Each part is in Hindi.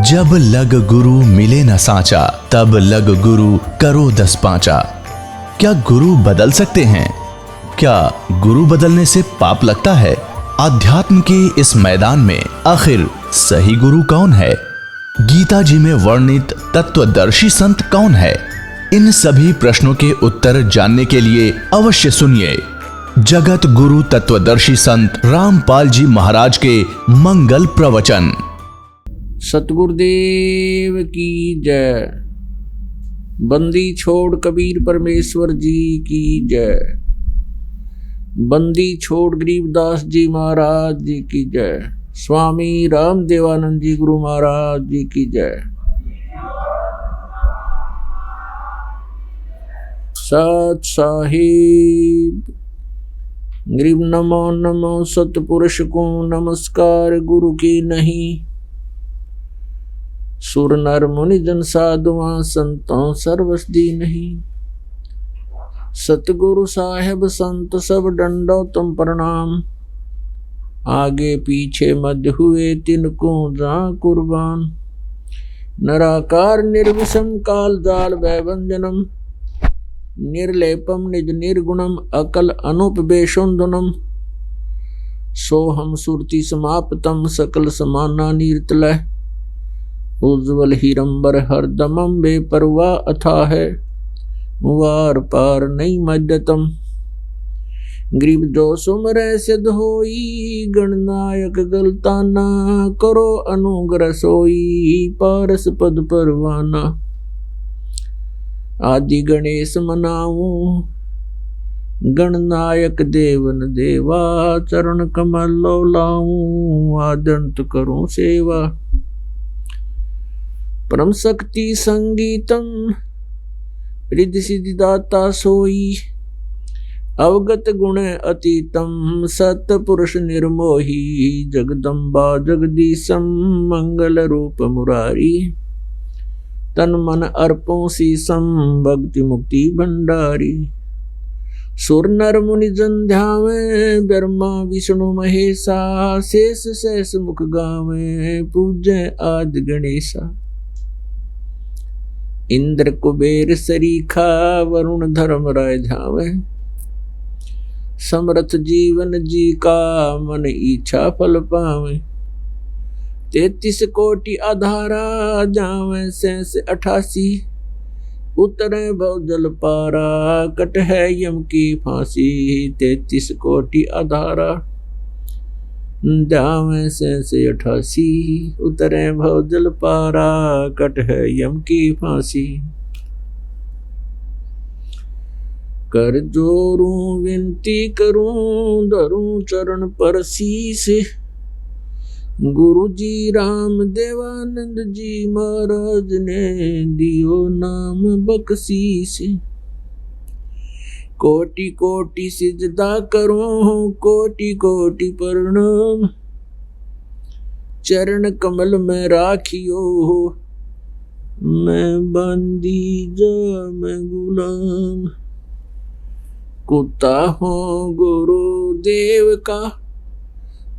जब लग गुरु मिले न सांचा, तब लग गुरु करो 10 पांचा। क्या गुरु बदल सकते हैं? क्या गुरु बदलने से पाप लगता है? अध्यात्म के इस मैदान में आखिर सही गुरु कौन है? गीता जी में वर्णित तत्वदर्शी संत कौन है? इन सभी प्रश्नों के उत्तर जानने के लिए अवश्य सुनिए जगत गुरु तत्वदर्शी संत रामपाल जी महाराज के मंगल प्रवचन। सतगुरुदेव की जय। बंदी छोड़ कबीर परमेश्वर जी की जय। बंदी छोड़ गरीबदास जी महाराज जी की जय। स्वामी रामदेवानंद जी गुरु महाराज जी की जय। सत साहिब गरीब नमो नमो सतपुरुष को नमस्कार गुरु की नहीं। सुर नर मुनि जन साधुआं संतों सर्वस दी नहीं। सतगुरु साहेब संत सब डंडो तुम प्रणाम। आगे पीछे मध्य हुए तिनको जहाँ कुर्बान। नराकार निर्विषम काल जाल भयभंजनम। निर्लेपम निज निर्गुणम अकल अनुपवेशोन्दनम। सोहम सुरति समाप्तम सकल समाना नीरतलय। उज्ज्वल हिरंबर हरदमम बेपरवाह अथा है। वार पार नहीं मध्यतम। गरीब जो सुमरे सिद्ध होई। गणनायक गलताना करो अनुग्रह सोई। पारस पद परवाना। आदि गणेश मनाऊं। गणनायक देवन देवा। चरण कमल लाऊं। आदंत करूं सेवा। परम शक्ति संगीतम रिद्धि सिद्धि दाता सोई। अवगत गुण अतीतम सत पुरुष निर्मोही। जगदम्बा जगदीशम मंगल रूप मुरारी। तन मन अर्पों शीसम भक्ति मुक्ति भंडारी। सुर नर मुनि जन ध्यावे। ब्रह्मा विष्णु महेशा। शेष शेष मुख गावे। पूजे आदि गणेशा। इंद्र कुबेर सरीखा। वरुण धर्म राय ध्यावे। समर्थ जीवन जी का मन इच्छा फल पावे। 33 कोटि आधारा जावे शेष 88। उतरे भव जल पारा कट है यम की फांसी। 33 कोटि आधारा जावे शेष 88। उतरे भव जल पारा कट है यम की फांसी। कर जोरूं विनती करूं धरूं चरण पर शीस। गुरु जी राम देवानंद जी महाराज ने दियो नाम बख्शीस। कोटि कोटि सिजदा करूं कोटि कोटि प्रणाम। चरण कमल में राखियो मैं बंदी जा मैं गुलाम। कुत्ता हूँ गुरु देव का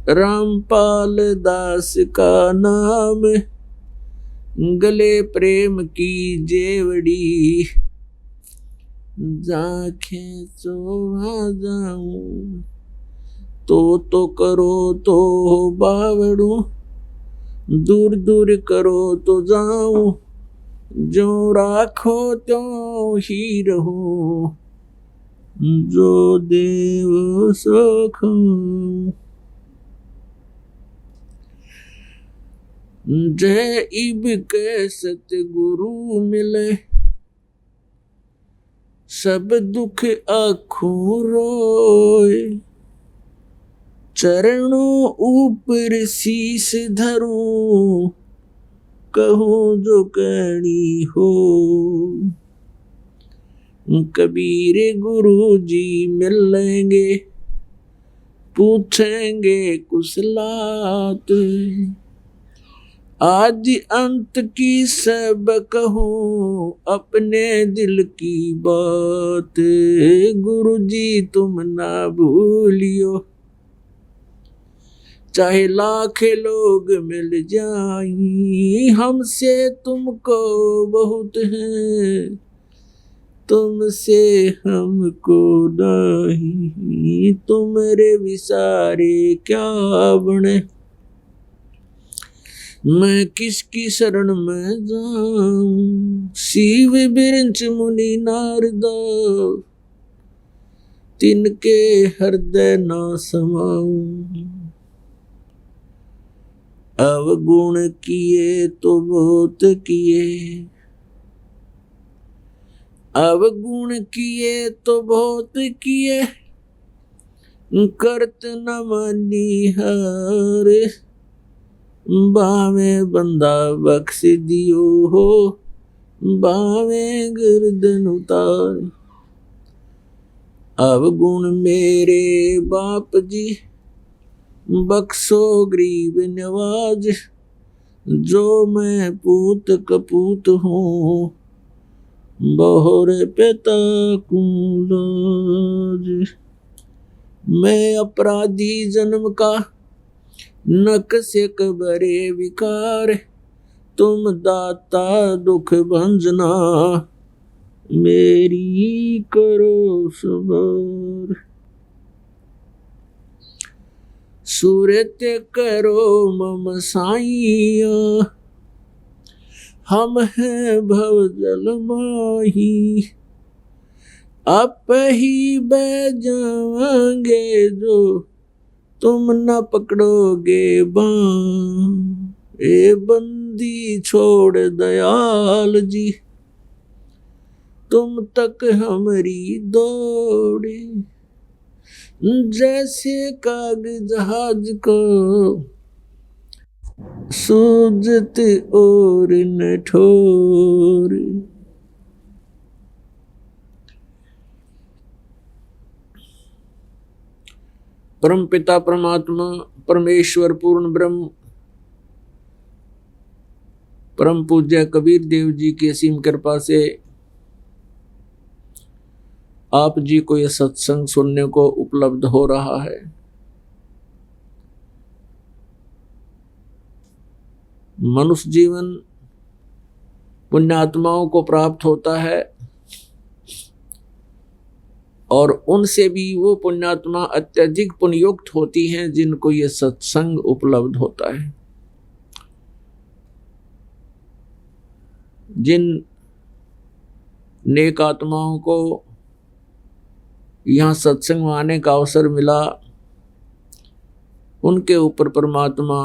रामपाल दास का नाम। गले प्रेम की जेवड़ी जाखे चोवा जाऊं। तो करो तो बावड़ू। दूर दूर करो तो जाऊं। जो राखो त्यों ही रहूं। जो देव सखूं। जय इब के सतगुरु मिले। सब दुख आँखों रोए। चरणों ऊपर शीस धरूं। कहूँ जो कहनी हो। कबीर गुरु जी मिलेंगे। पूछेंगे कुशलात। आदि अंत की सब कहूँ अपने दिल की बात। गुरु जी तुम ना भूलियो। चाहे लाख लोग मिल जाई, हमसे तुमको बहुत है, तुमसे हमको नहीं, तुमरे विसारे क्या बने। मैं किसकी शरण में जाऊं, शिव बिरंच मुनि नारदा, तिनके हृदय न समाऊं। अवगुण किए तो बहुत किए, अवगुण किए तो बहुत किए, करत न मानी हार, बावे बंदा बख्श दियो हो, बावे गर्दन उतार। अवगुण मेरे बाप जी, बख्शो गरीब नवाज, जो मैं पूत कपूत हूँ, बहुर पिता को लाज। मैं अपराधी जन्म का, नक से कबरे विकार, तुम दाता दुख भंजना, मेरी करो सबर। सूरत करो मम साइया, हम हैं भव जल माही, आप ही बह जाएंगे जो तुम न पकड़ोगे बाँ। ए बंदी छोड़ दयाल जी, तुम तक हमारी दौड़े, जैसे काग जहाज को सूझत और न ठोर। परम पिता परमात्मा परमेश्वर पूर्ण ब्रह्म परम पूज्य कबीर देव जी की असीम कृपा से आप जी को यह सत्संग सुनने को उपलब्ध हो रहा है। मनुष्य जीवन पुण्यात्माओं को प्राप्त होता है और उनसे भी वो पुण्यात्मा अत्यधिक पुण्ययुक्त होती हैं जिनको ये सत्संग उपलब्ध होता है। जिन नेक आत्माओं को यहाँ सत्संग में आने का अवसर मिला, उनके ऊपर परमात्मा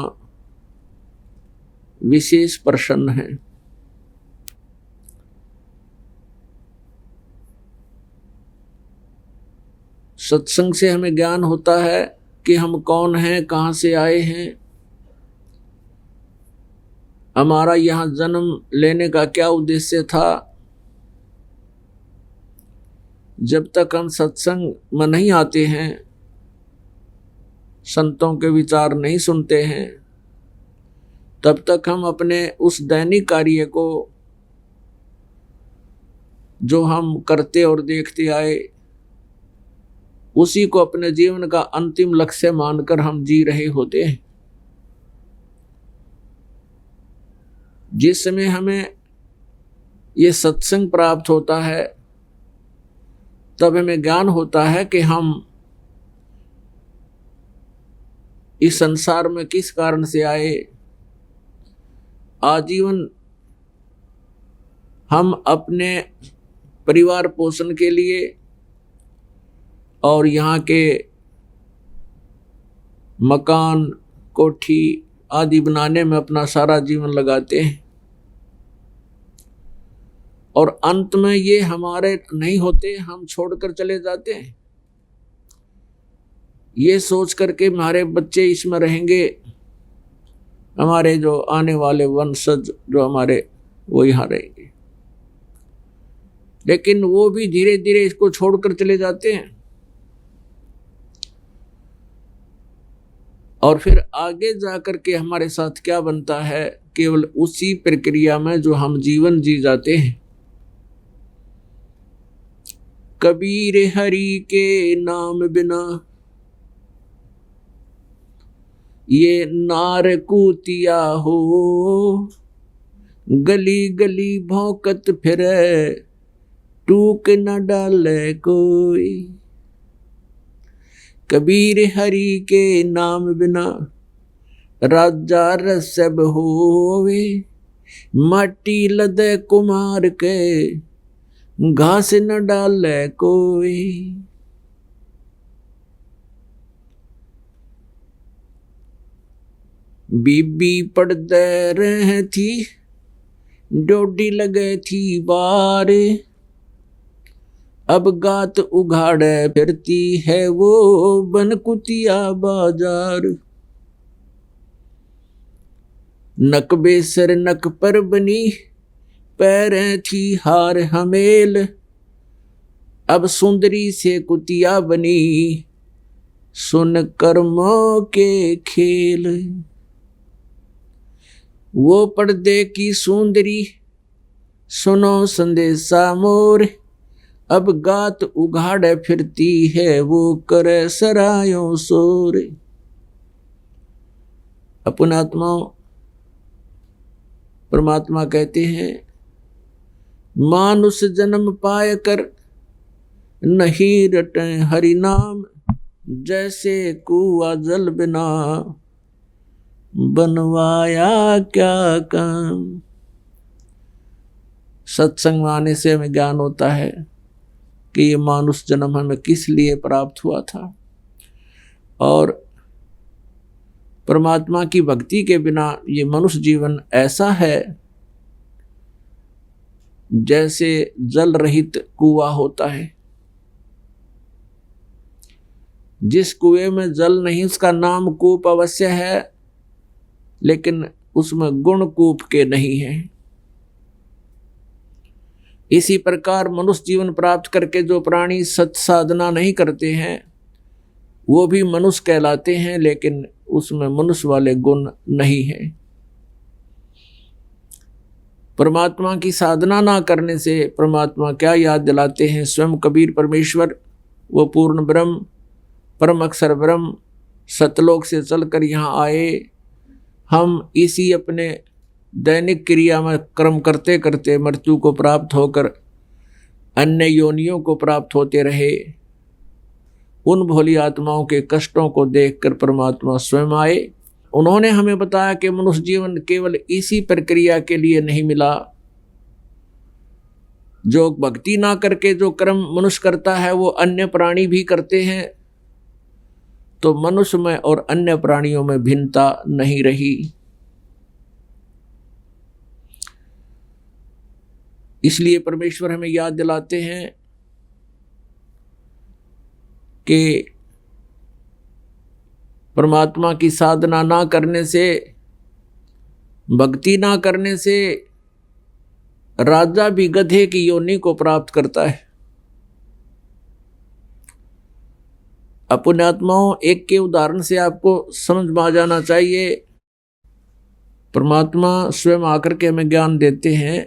विशेष प्रसन्न है। सत्संग से हमें ज्ञान होता है कि हम कौन हैं, कहाँ से आए हैं, हमारा यहाँ जन्म लेने का क्या उद्देश्य था। जब तक हम सत्संग में नहीं आते हैं, संतों के विचार नहीं सुनते हैं, तब तक हम अपने उस दैनिक कार्य को जो हम करते और देखते आए, उसी को अपने जीवन का अंतिम लक्ष्य मानकर हम जी रहे होते हैं। जिस समय हमें ये सत्संग प्राप्त होता है, तब हमें ज्ञान होता है कि हम इस संसार में किस कारण से आए। आजीवन हम अपने परिवार पोषण के लिए और यहाँ के मकान कोठी आदि बनाने में अपना सारा जीवन लगाते हैं और अंत में ये हमारे नहीं होते, हम छोड़कर चले जाते हैं। ये सोच करके हमारे बच्चे इसमें रहेंगे, हमारे जो आने वाले वंशज जो हमारे वो यहाँ रहेंगे, लेकिन वो भी धीरे धीरे इसको छोड़कर चले जाते हैं। और फिर आगे जाकर के हमारे साथ क्या बनता है, केवल उसी प्रक्रिया में जो हम जीवन जी जाते हैं। कबीर हरि के नाम बिना ये नार कूतिया हो, गली गली भौंकत फिरे, टूक न डाले कोई। कबीर हरि के नाम बिना राजा रसब होवे, माटी लदे कुमार के घास न डाले कोई। बीबी पड़दे रह थी, डोडी लगे थी बार, अब गात उघाड़े फिरती है वो बनकुतिया बाजार। नक बेसर नक पर बनी, पैरें थी हार हमेल, अब सुंदरी से कुतिया बनी, सुन कर्मों के खेल। वो पर्दे की सुंदरी सुनो संदेशा मोर, अब गात उघाड़े फिरती है वो करे सरायों शोर। अपनात्माओं, परमात्मा कहते हैं, मानुष जन्म पाए कर नहीं रटे हरि नाम, जैसे कुआ जल बिना बनवाया क्या काम। सत्संग में आने से हमें ज्ञान होता है कि ये मानुष जन्म हमें किस लिए प्राप्त हुआ था, और परमात्मा की भक्ति के बिना ये मनुष्य जीवन ऐसा है जैसे जल रहित कुआं होता है। जिस कुएं में जल नहीं उसका नाम कूप अवश्य है, लेकिन उसमें गुण कूप के नहीं है। इसी प्रकार मनुष्य जीवन प्राप्त करके जो प्राणी सत साधना नहीं करते हैं वो भी मनुष्य कहलाते हैं, लेकिन उसमें मनुष्य वाले गुण नहीं है। परमात्मा की साधना ना करने से परमात्मा क्या याद दिलाते हैं? स्वयं कबीर परमेश्वर, वो पूर्ण ब्रह्म, परम अक्षर ब्रह्म, सतलोक से चलकर यहाँ आए। हम इसी अपने दैनिक क्रिया में कर्म करते करते मृत्यु को प्राप्त होकर अन्य योनियों को प्राप्त होते रहे। उन भोली आत्माओं के कष्टों को देखकर परमात्मा स्वयं आए। उन्होंने हमें बताया कि मनुष्य जीवन केवल इसी प्रक्रिया के लिए नहीं मिला। जो भक्ति ना करके जो कर्म मनुष्य करता है वो अन्य प्राणी भी करते हैं, तो मनुष्य में और अन्य प्राणियों में भिन्नता नहीं रही। इसलिए परमेश्वर हमें याद दिलाते हैं कि परमात्मा की साधना ना करने से, भक्ति ना करने से राजा भी गधे की योनि को प्राप्त करता है। पुण्यात्माओं, एक के उदाहरण से आपको समझ में आ जाना चाहिए। परमात्मा स्वयं आकर के हमें ज्ञान देते हैं,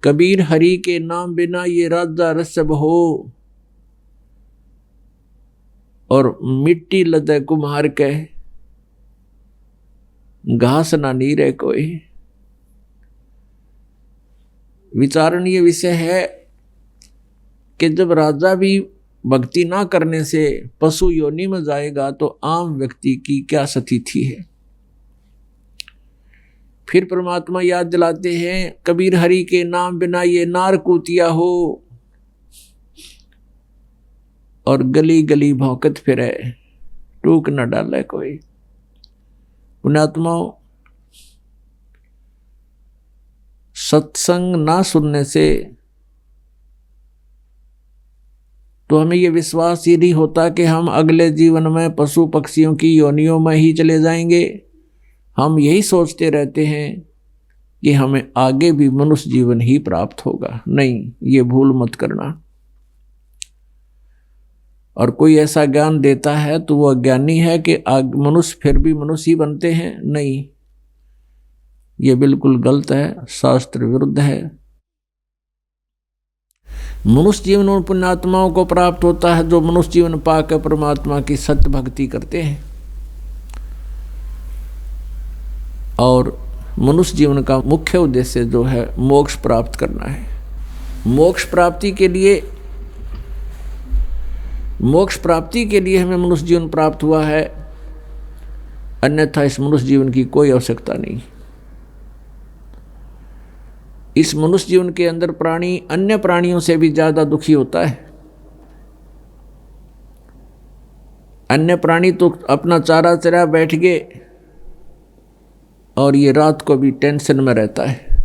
कबीर हरि के नाम बिना ये राजा रसब हो, और मिट्टी लदे कुम्हार के घास ना नीरे कोई। विचारणीय विषय है कि जब राजा भी भक्ति ना करने से पशु योनि में जाएगा तो आम व्यक्ति की क्या स्थिति है। फिर परमात्मा याद दिलाते हैं, कबीर हरि के नाम बिना ये नार कूतिया हो, और गली गली भौंकत फिरे, टूक न डाले कोई। पुण्यात्माओं, सत्संग ना सुनने से तो हमें ये विश्वास ही नहीं होता कि हम अगले जीवन में पशु पक्षियों की योनियों में ही चले जाएंगे। हम यही सोचते रहते हैं कि हमें आगे भी मनुष्य जीवन ही प्राप्त होगा। नहीं, ये भूल मत करना। और कोई ऐसा ज्ञान देता है तो वो अज्ञानी है कि मनुष्य फिर भी मनुष्य ही बनते हैं। नहीं, ये बिल्कुल गलत है, शास्त्र विरुद्ध है। मनुष्य जीवन उन पुण्यात्माओं को प्राप्त होता है जो मनुष्य जीवन पाकर परमात्मा की सत्य भक्ति करते हैं। और मनुष्य जीवन का मुख्य उद्देश्य जो है मोक्ष प्राप्त करना है। मोक्ष प्राप्ति के लिए हमें मनुष्य जीवन प्राप्त हुआ है, अन्यथा इस मनुष्य जीवन की कोई आवश्यकता नहीं। इस मनुष्य जीवन के अंदर प्राणी अन्य प्राणियों से भी ज्यादा दुखी होता है। अन्य प्राणी तो अपना चारा चरा बैठ गए और ये रात को भी टेंशन में रहता है।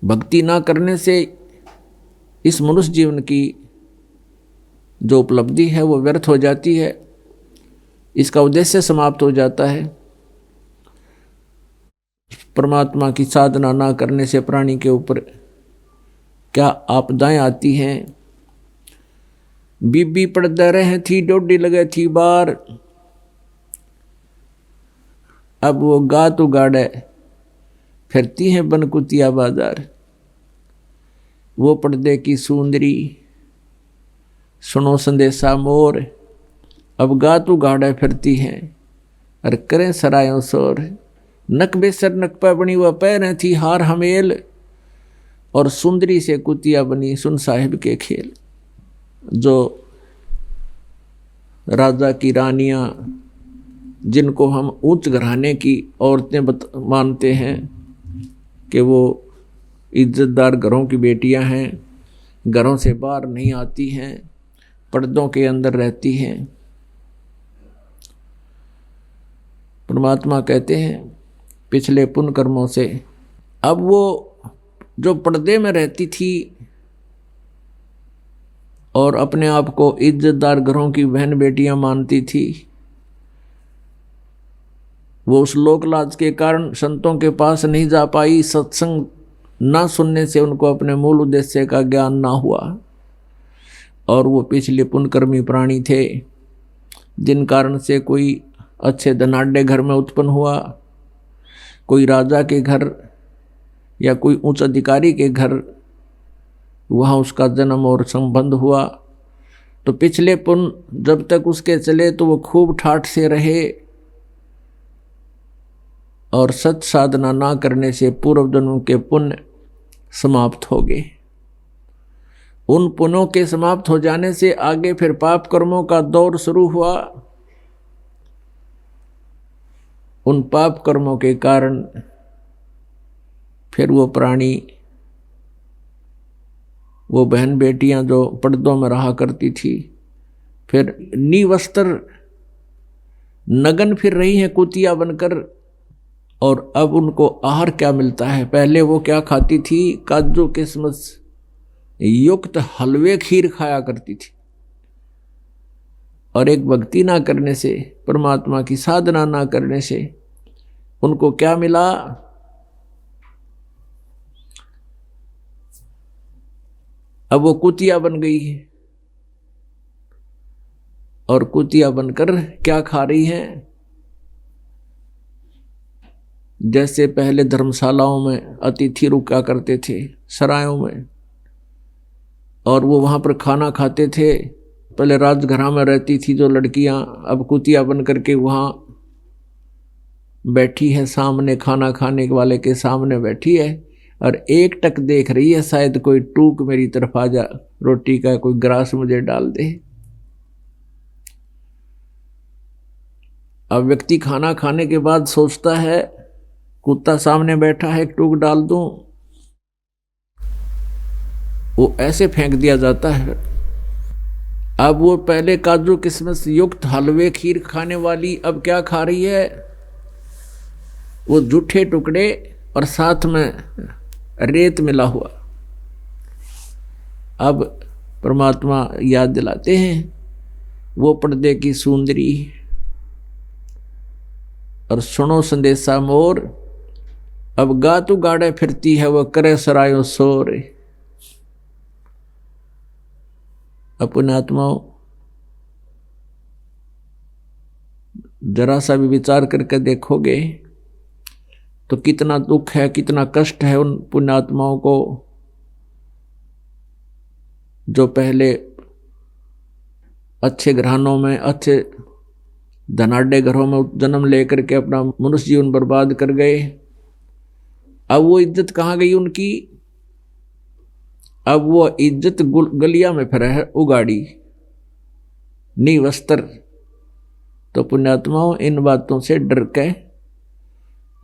भक्ति ना करने से इस मनुष्य जीवन की जो उपलब्धि है वो व्यर्थ हो जाती है, इसका उद्देश्य समाप्त हो जाता है। परमात्मा की साधना ना करने से प्राणी के ऊपर क्या आपदाएं आती हैं। बीबी पड़दा रहे थी, डोडी लगे थी बार, अब वो गात उगाड़े फिरती हैं बनकुतिया बाजार। वो पर्दे की सुंदरी सुनो संदेशा मोर, अब गात उगाड़े फिरती हैं और करें सरायों शोर। नक बेसर नक पर बनी वह पैरें थी हार हमेल, और सुंदरी से कुतिया बनी सुन साहिब के खेल। जो राजा की रानियां, जिनको हम उच्च घराने की औरतें मानते हैं कि वो इज्जतदार घरों की बेटियां हैं, घरों से बाहर नहीं आती हैं, पर्दों के अंदर रहती हैं। परमात्मा कहते हैं पिछले पुण्य कर्मों से अब वो जो पर्दे में रहती थी और अपने आप को इज्जतदार घरों की बहन बेटियां मानती थी, वो उस लोक लाज के कारण संतों के पास नहीं जा पाई। सत्संग ना सुनने से उनको अपने मूल उद्देश्य का ज्ञान ना हुआ, और वो पिछले पुण्यकर्मी प्राणी थे, जिन कारण से कोई अच्छे धनाढ्य घर में उत्पन्न हुआ, कोई राजा के घर या कोई उच्च अधिकारी के घर, वहाँ उसका जन्म और संबंध हुआ। तो पिछले पुण्य जब तक उसके चले तो वो खूब ठाठ से रहे, और सत साधना ना करने से पूर्व जन्म के पुण्य समाप्त हो गए। उन पुण्यों के समाप्त हो जाने से आगे फिर पाप कर्मों का दौर शुरू हुआ। उन पाप कर्मों के कारण फिर वो प्राणी, वो बहन बेटियां जो पर्दों में रहा करती थी, फिर निवस्त्र नगन फिर रही हैं कुतिया बनकर। और अब उनको आहार क्या मिलता है? पहले वो क्या खाती थी? काजू किशमिश युक्त हलवे खीर खाया करती थी। और एक भक्ति ना करने से, परमात्मा की साधना ना करने से उनको क्या मिला? अब वो कुतिया बन गई है, और कुतिया बनकर क्या खा रही हैं? जैसे पहले धर्मशालाओं में अतिथि रुका करते थे, सरायों में, और वो वहां पर खाना खाते थे। पहले राजघरां में रहती थी जो लड़कियां, अब कुतिया बन करके वहां बैठी है, सामने खाना खाने वाले के सामने बैठी है, और एक टक देख रही है, शायद कोई टूक मेरी तरफ आ जा, रोटी का कोई ग्रास मुझे डाल दे। अब व्यक्ति खाना खाने के बाद सोचता है, कुत्ता सामने बैठा है, टूक डाल दूं, वो ऐसे फेंक दिया जाता है। अब वो पहले काजू किशमिश युक्त हलवे खीर खाने वाली अब क्या खा रही है? वो जूठे टुकड़े और साथ में रेत मिला हुआ। अब परमात्मा याद दिलाते हैं, वो पर्दे की सुंदरी और सुनो संदेशा मोर, अब गातु गाड़े फिरती है, वह करे सरायों शोर। अपने आत्माओं, जरा सा भी विचार करके देखोगे तो कितना दुख है, कितना कष्ट है उन पुण्यात्माओं को जो पहले अच्छे घरानों में, अच्छे धनाढ़ घरों में जन्म लेकर के अपना मनुष्य जीवन बर्बाद कर गए। अब वो इज्जत कहाँ गई उनकी? अब वो इज्जत गलिया में फिर है उगाड़ी, निवस्त्र। तो पुण्यात्माओं, इन बातों से डर के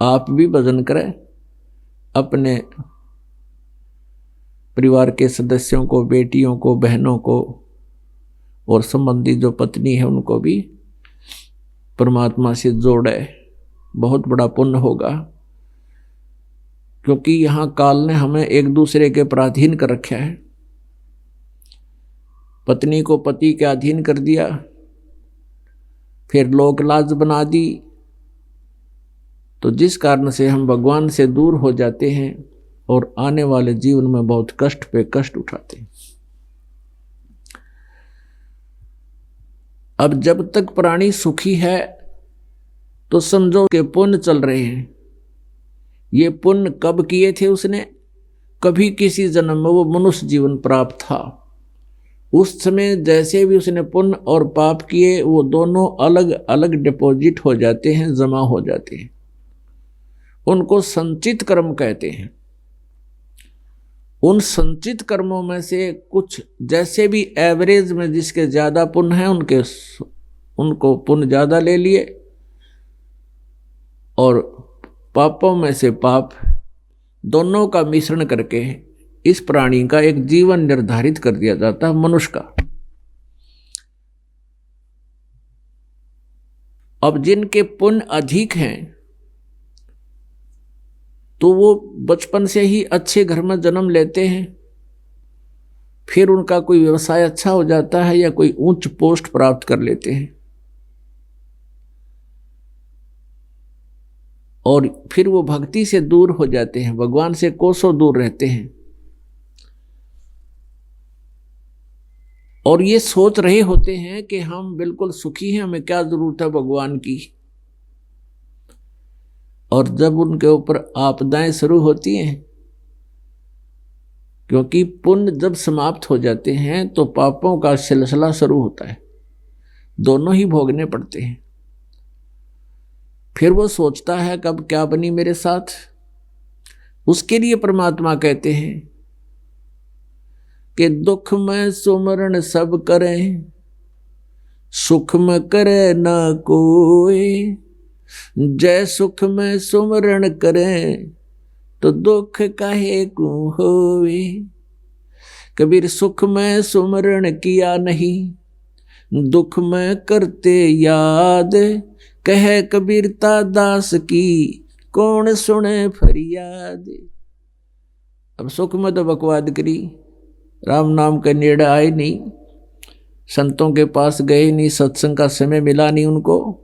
आप भी भजन करें, अपने परिवार के सदस्यों को, बेटियों को, बहनों को और संबंधी जो पत्नी है उनको भी परमात्मा से जोड़े। बहुत बड़ा पुण्य होगा, क्योंकि यहाँ काल ने हमें एक दूसरे के पराधीन कर रखा है। पत्नी को पति के अधीन कर दिया, फिर लोक लाज बना दी, तो जिस कारण से हम भगवान से दूर हो जाते हैं और आने वाले जीवन में बहुत कष्ट पे कष्ट उठाते हैं। अब जब तक प्राणी सुखी है तो समझो कि पुण्य चल रहे हैं। ये पुण्य कब किए थे उसने? कभी किसी जन्म में वो मनुष्य जीवन प्राप्त था, उस समय जैसे भी उसने पुण्य और पाप किए वो दोनों अलग अलग डिपॉजिट हो जाते हैं, जमा हो जाते हैं। उनको संचित कर्म कहते हैं। उन संचित कर्मों में से कुछ जैसे भी एवरेज में जिसके ज्यादा पुण्य है उनको पुण्य ज्यादा ले लिए, और पापों में से पाप, दोनों का मिश्रण करके इस प्राणी का एक जीवन निर्धारित कर दिया जाता है, मनुष्य का। अब जिनके पुण्य अधिक हैं तो वो बचपन से ही अच्छे घर में जन्म लेते हैं, फिर उनका कोई व्यवसाय अच्छा हो जाता है या कोई उच्च पोस्ट प्राप्त कर लेते हैं, और फिर वो भक्ति से दूर हो जाते हैं, भगवान से कोसों दूर रहते हैं, और ये सोच रहे होते हैं कि हम बिल्कुल सुखी हैं, हमें क्या जरूरत है भगवान की। और जब उनके ऊपर आपदाएं शुरू होती हैं, क्योंकि पुण्य जब समाप्त हो जाते हैं तो पापों का सिलसिला शुरू होता है, दोनों ही भोगने पड़ते हैं। फिर वो सोचता है कब क्या बनी मेरे साथ। उसके लिए परमात्मा कहते हैं कि दुख में सुमरण सब करें, सुख में करे ना कोई। जय सुख में सुमरण करें तो दुख काहे को होवे। कबीर सुख में सुमरण किया नहीं, दुख में करते याद। कहे कबीरता दास की कौन सुने फरियाद। अब सुख में तो बकवाद करी, राम नाम के नेड़े आए नहीं, संतों के पास गए नहीं, सत्संग का समय मिला नहीं उनको,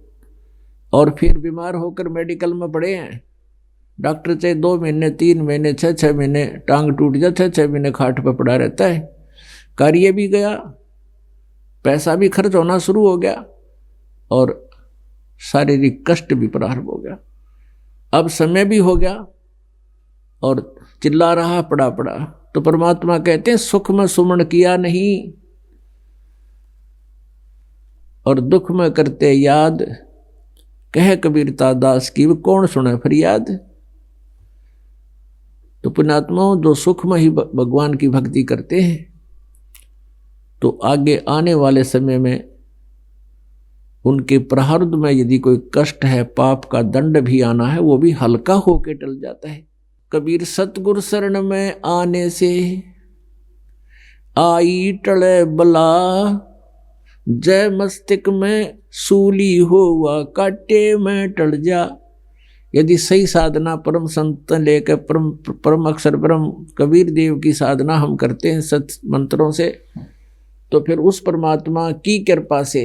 और फिर बीमार होकर मेडिकल में पड़े हैं। डॉक्टर चाहे 2 महीने 3 महीने 6 महीने टांग टूट जाए 6 महीने खाट पर पड़ा रहता है। कार्य भी गया, पैसा भी खर्च होना शुरू हो गया, और शारीरिक कष्ट भी प्रारंभ हो गया। अब समय भी हो गया और चिल्ला रहा पड़ा। तो परमात्मा कहते हैं सुख में सुमन किया नहीं और दुख में करते याद। कहे कबीरता दास की कौन सुने फरियाद। तो पुण्यात्माओं, जो सुख में ही भगवान की भक्ति करते हैं तो आगे आने वाले समय में उनके प्रारब्ध में यदि कोई कष्ट है, पाप का दंड भी आना है, वो भी हल्का होके टल जाता है। कबीर सतगुर शरण में आने से आई टले बला। जय मस्तिष्क में सूली हुआ काटे में टल जा। यदि सही साधना परम संत लेकर परम अक्षर ब्रह्म कबीर देव की साधना हम करते हैं सत मंत्रों से, तो फिर उस परमात्मा की कृपा से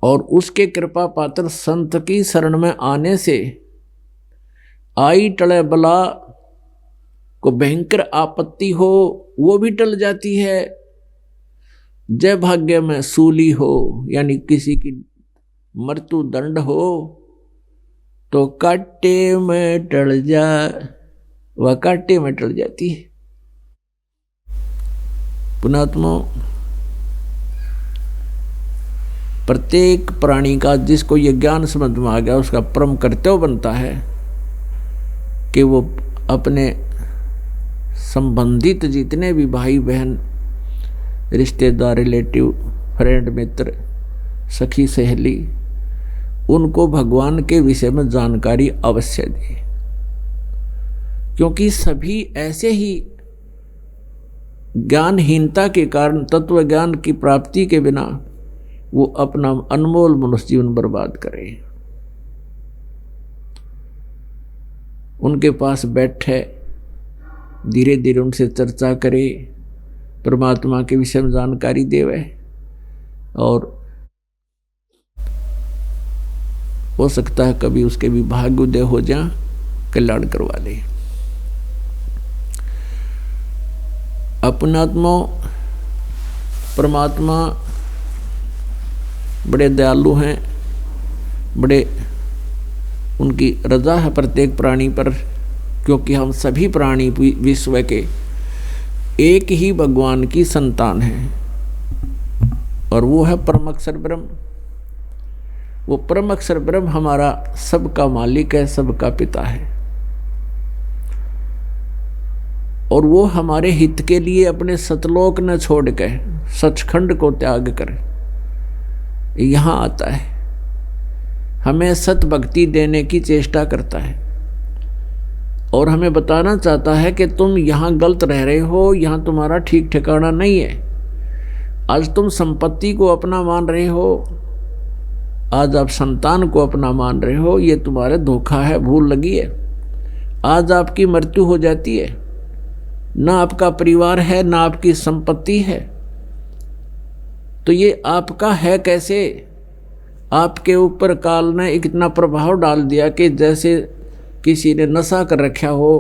और उसके कृपा पात्र संत की शरण में आने से आई टले बला को भयंकर आपत्ति हो वो भी टल जाती है। जय भाग्य में सूली हो यानी किसी की मृत्यु दंड हो तो काटे में टल जा, वह काटे में टल जाती है। पुणात्मा, प्रत्येक प्राणी का, जिसको ये ज्ञान समझ में आ गया, उसका परम कर्तव्य बनता है कि वो अपने संबंधित जितने भी भाई बहन, रिश्तेदार, रिलेटिव, फ्रेंड, मित्र, सखी, सहेली, उनको भगवान के विषय में जानकारी अवश्य दे, क्योंकि सभी ऐसे ही ज्ञानहीनता के कारण, तत्व ज्ञान की प्राप्ति के बिना वो अपना अनमोल मनुष्य जीवन बर्बाद करें। उनके पास बैठे, धीरे धीरे उनसे चर्चा करे, परमात्मा के विषय में जानकारी देवे, और हो सकता है कभी उसके भी भाग्योदय हो जा, कल्याण करवा दे। अपनात्मा परमात्मा बड़े दयालु हैं, बड़े उनकी रजा है प्रत्येक प्राणी पर, क्योंकि हम सभी प्राणी विश्व के एक ही भगवान की संतान हैं, और वो है परम अक्षर ब्रह्म। वो परम अक्षर ब्रह्म हमारा सबका मालिक है, सबका पिता है, और वो हमारे हित के लिए अपने सतलोक न छोड़ के सचखंड को त्याग कर यहाँ आता है, हमें सत भक्ति देने की चेष्टा करता है, और हमें बताना चाहता है कि तुम यहाँ गलत रह रहे हो, यहाँ तुम्हारा ठीक ठिकाना नहीं है। आज तुम संपत्ति को अपना मान रहे हो, आज आप संतान को अपना मान रहे हो, ये तुम्हारे धोखा है, भूल लगी है। आज आपकी मृत्यु हो जाती है, ना आपका परिवार है, ना आपकी संपत्ति है, तो ये आपका है कैसे? आपके ऊपर काल ने इतना प्रभाव डाल दिया कि जैसे किसी ने नशा कर रखा हो,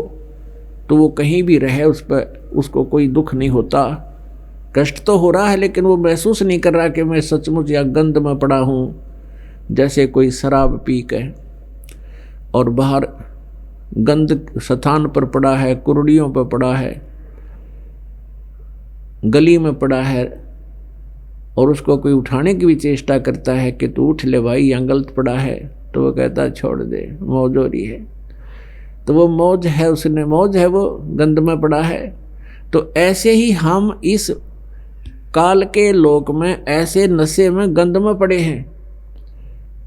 तो वो कहीं भी रहे उस पर उसको कोई दुख नहीं होता। कष्ट तो हो रहा है, लेकिन वो महसूस नहीं कर रहा कि मैं सचमुच या गंध में पड़ा हूँ। जैसे कोई शराब पी के और बाहर गंद स्थान पर पड़ा है, कुर्डियों पर पड़ा है, गली में पड़ा है, और उसको कोई उठाने की भी चेष्टा करता है कि तू उठ ले भाई, यहाँ गलत पड़ा है, तो वो कहता है छोड़ दे, मौज हो रही है। तो वो मौज है, उसने मौज है, वो गंद में पड़ा है। तो ऐसे ही हम इस काल के लोक में ऐसे नशे में, गंद में पड़े हैं।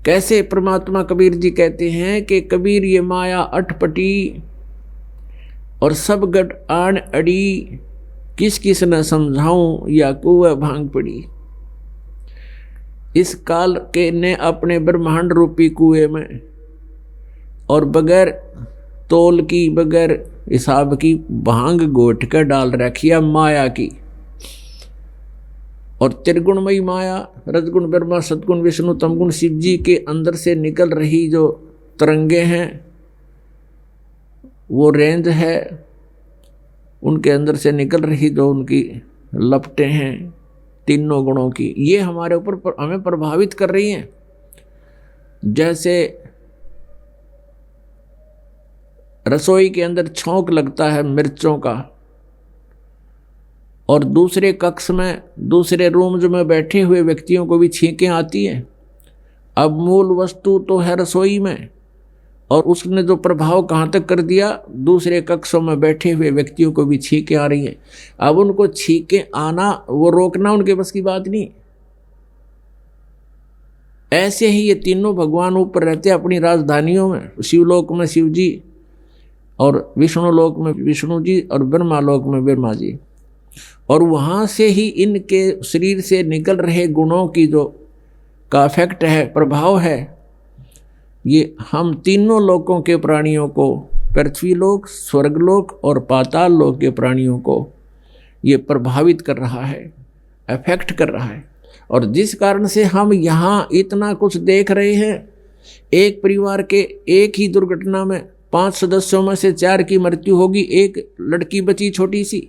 कैसे? परमात्मा कबीर जी कहते हैं कि कबीर ये माया अटपटी और सब गट आन अड़ी, किस किस न समझाऊं या कुएं भांग पड़ी। इस काल के ने अपने ब्रह्मांड रूपी कुएं में और बगैर तोल की, बगैर हिसाब की भांग गोट कर डाल रखी है माया की। और त्रिगुणमयी माया, रजगुण ब्रह्मा, सतगुण विष्णु, तमगुण शिव जी के अंदर से निकल रही जो तरंगे हैं, वो रेंज है, उनके अंदर से निकल रही जो उनकी लपटें हैं तीनों गुणों की, ये हमारे ऊपर हमें प्रभावित कर रही हैं। जैसे रसोई के अंदर छौंक लगता है मिर्चों का, और दूसरे कक्ष में, दूसरे रूम में बैठे हुए व्यक्तियों को भी छींकें आती हैं। अब मूल वस्तु तो है रसोई में, और उसने जो प्रभाव कहाँ तक कर दिया, दूसरे कक्षों में बैठे हुए व्यक्तियों को भी छींकें आ रही हैं। अब उनको छींकें आना, वो रोकना उनके बस की बात नहीं। ऐसे ही ये तीनों भगवान ऊपर रहते हैं अपनी राजधानियों में, शिवलोक में शिव जी, और विष्णु लोक में विष्णु जी, और ब्रह्मा लोक में ब्रह्मा जी। और वहाँ से ही इनके शरीर से निकल रहे गुणों की जो का इफेक्ट है, प्रभाव है, ये हम तीनों लोकों के प्राणियों को, पृथ्वी लोक, स्वर्गलोक और पाताल लोक के प्राणियों को ये प्रभावित कर रहा है, अफेक्ट कर रहा है। और जिस कारण से हम यहाँ इतना कुछ देख रहे हैं, एक परिवार के एक ही दुर्घटना में 5 सदस्यों में से 4 की मृत्यु होगी, एक लड़की बची छोटी सी,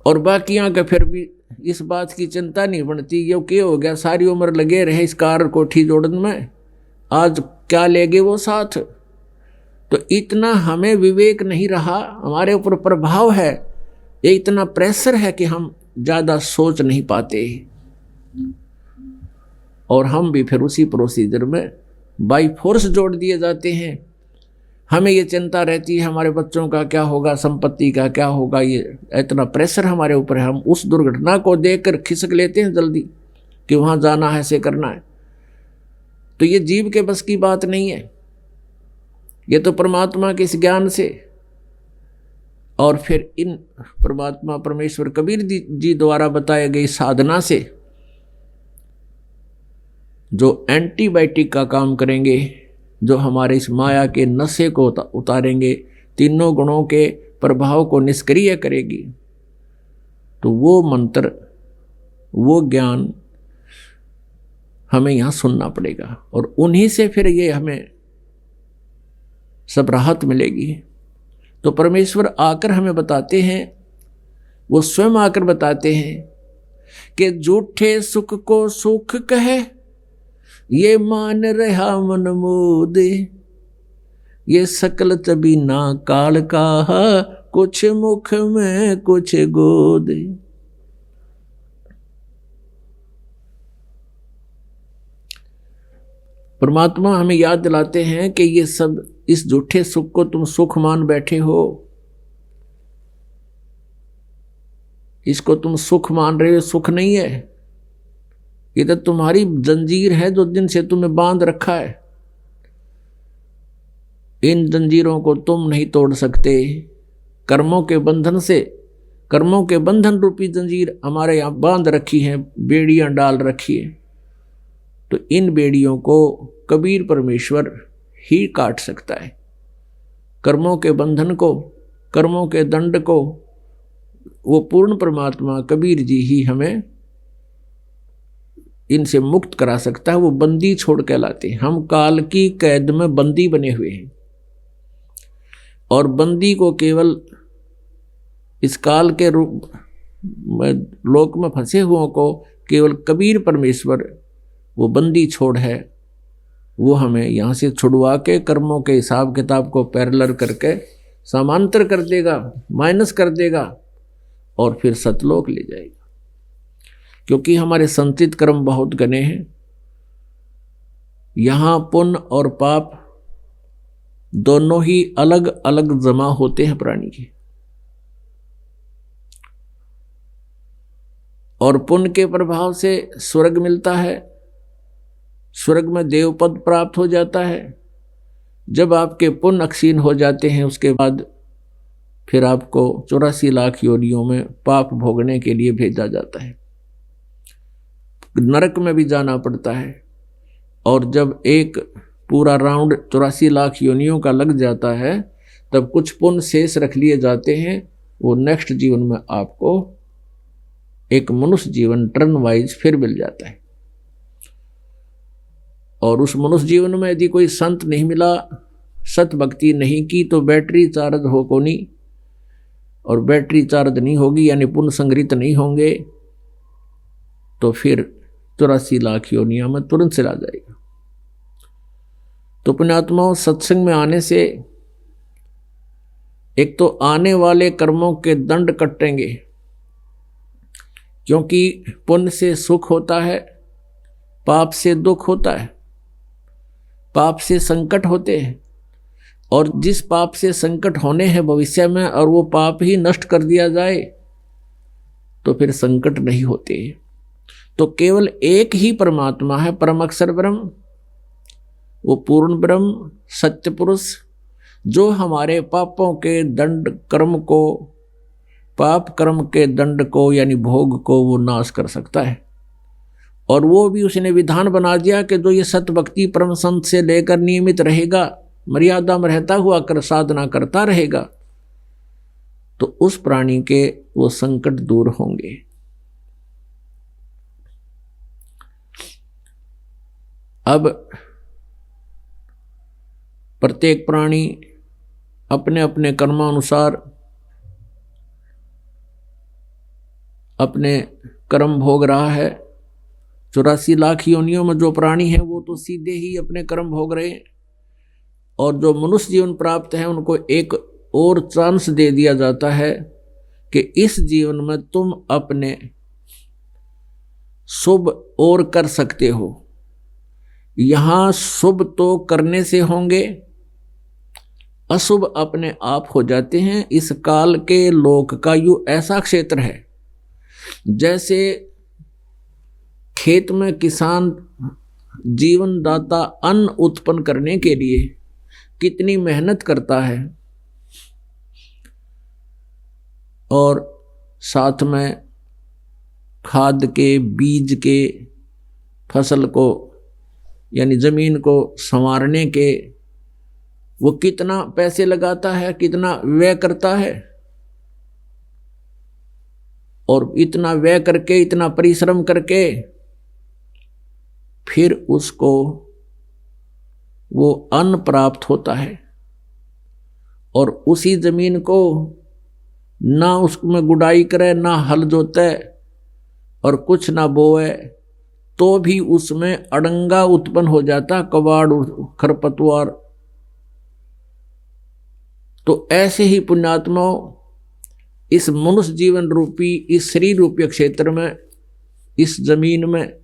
और बाकियां का फिर भी इस बात की चिंता नहीं बनती, ये क्या हो गया, सारी उम्र लगे रहे इस कार कोठी जोड़न में, आज क्या लेगे वो साथ। तो इतना हमें विवेक नहीं रहा, हमारे ऊपर प्रभाव है, ये इतना प्रेशर है कि हम ज़्यादा सोच नहीं पाते। और हम भी फिर उसी प्रोसीजर में बाई फोर्स जोड़ दिए जाते हैं। हमें ये चिंता रहती है हमारे बच्चों का क्या होगा, संपत्ति का क्या होगा, ये इतना प्रेशर हमारे ऊपर है। हम उस दुर्घटना को देखकर खिसक लेते हैं जल्दी कि वहाँ जाना है, ऐसे करना है। तो ये जीव के बस की बात नहीं है, ये तो परमात्मा के इस ज्ञान से और फिर इन परमात्मा परमेश्वर कबीर जी द्वारा बताए गई साधना से जो एंटीबायोटिक का काम करेंगे, जो हमारे इस माया के नशे को उतारेंगे, तीनों गुणों के प्रभाव को निष्क्रिय करेगी, तो वो मंत्र, वो ज्ञान हमें यहाँ सुनना पड़ेगा और उन्हीं से फिर ये हमें सब राहत मिलेगी। तो परमेश्वर आकर हमें बताते हैं, वो स्वयं आकर बताते हैं कि झूठे सुख को सुख कहे, ये मान रहा मन मोद, ये सकल तभी ना काल का, कुछ मुख में कुछ गोद। परमात्मा हमें याद दिलाते हैं कि ये सब, इस झूठे सुख को तुम सुख मान बैठे हो, इसको तुम सुख मान रहे हो, सुख नहीं है, ये तो तुम्हारी जंजीर है जो दिन से तुम्हें बांध रखा है। इन जंजीरों को तुम नहीं तोड़ सकते। कर्मों के बंधन से, कर्मों के बंधन रूपी जंजीर हमारे यहाँ बांध रखी है, बेड़ियां डाल रखी है। तो इन बेड़ियों को कबीर परमेश्वर ही काट सकता है। कर्मों के बंधन को, कर्मों के दंड को वो पूर्ण परमात्मा कबीर जी ही हमें इनसे मुक्त करा सकता है। वो बंदी छोड़ कहलाते हैं। हम काल की कैद में बंदी बने हुए हैं और बंदी को केवल इस काल के रूप में, लोक में फंसे हुओं को केवल कबीर परमेश्वर वो बंदी छोड़ है। वो हमें यहाँ से छुड़वा के कर्मों के हिसाब किताब को पैरेलल करके समांतर कर देगा, माइनस कर देगा और फिर सतलोक ले जाएगा। क्योंकि हमारे संचित कर्म बहुत घने हैं। यहाँ पुण्य और पाप दोनों ही अलग अलग जमा होते हैं प्राणी के। और पुण्य के प्रभाव से स्वर्ग मिलता है, स्वर्ग में देवपद प्राप्त हो जाता है। जब आपके पुण्य अक्षीण हो जाते हैं उसके बाद फिर आपको 84 लाख योनियों में पाप भोगने के लिए भेजा जाता है, नरक में भी जाना पड़ता है। और जब एक पूरा राउंड 84 लाख योनियों का लग जाता है तब कुछ पुण्य शेष रख लिए जाते हैं। वो नेक्स्ट जीवन में आपको एक मनुष्य जीवन टर्न वाइज फिर मिल जाता है। और उस मनुष्य जीवन में यदि कोई संत नहीं मिला, सत भक्ति नहीं की, तो बैटरी चार्ज हो को नहीं, और बैटरी चार्ज नहीं होगी यानी पुण्य संग्रहित नहीं होंगे, तो फिर 84 लाख योनियों में तुरंत चला जाएगा। तो पुण्यात्माओं, सत्संग में आने से एक तो आने वाले कर्मों के दंड कटेंगे, क्योंकि पुण्य से सुख होता है, पाप से दुख होता है, पाप से संकट होते हैं। और जिस पाप से संकट होने हैं भविष्य में और वो पाप ही नष्ट कर दिया जाए तो फिर संकट नहीं होते। तो केवल एक ही परमात्मा है, परम अक्षर ब्रह्म, वो पूर्ण ब्रह्म सत्य पुरुष, जो हमारे पापों के दंड कर्म को, पाप कर्म के दंड को यानी भोग को वो नाश कर सकता है। और वो भी उसने विधान बना दिया कि जो ये सत्य भक्ति परम संत से लेकर नियमित रहेगा, मर्यादा में रहता हुआ कर साधना करता रहेगा, तो उस प्राणी के वो संकट दूर होंगे। अब प्रत्येक प्राणी अपने अपने कर्मानुसार अपने कर्म भोग रहा है। 84 लाख योनियों में जो प्राणी है वो तो सीधे ही अपने कर्म भोग रहे हैं, और जो मनुष्य जीवन प्राप्त है उनको एक और चांस दे दिया जाता है कि इस जीवन में तुम अपने शुभ और कर सकते हो। यहां शुभ तो करने से होंगे, अशुभ अपने आप हो जाते हैं। इस काल के लोक का यू ऐसा क्षेत्र है जैसे खेत में किसान जीवन दाता अन्न उत्पन्न करने के लिए कितनी मेहनत करता है और साथ में खाद के, बीज के, फसल को यानी जमीन को संवारने के वो कितना पैसे लगाता है, कितना व्यय करता है, और इतना व्यय करके, इतना परिश्रम करके फिर उसको वो अन्न प्राप्त होता है। और उसी जमीन को ना उसमें गुड़ाई करे, ना हल जोते और कुछ ना बोए, तो भी उसमें अड़ंगा उत्पन्न हो जाता, कबाड़, खरपतवार। तो ऐसे ही पुण्यात्माओं, इस मनुष्य जीवन रूपी, इस शरीर रूपी क्षेत्र में, इस जमीन में,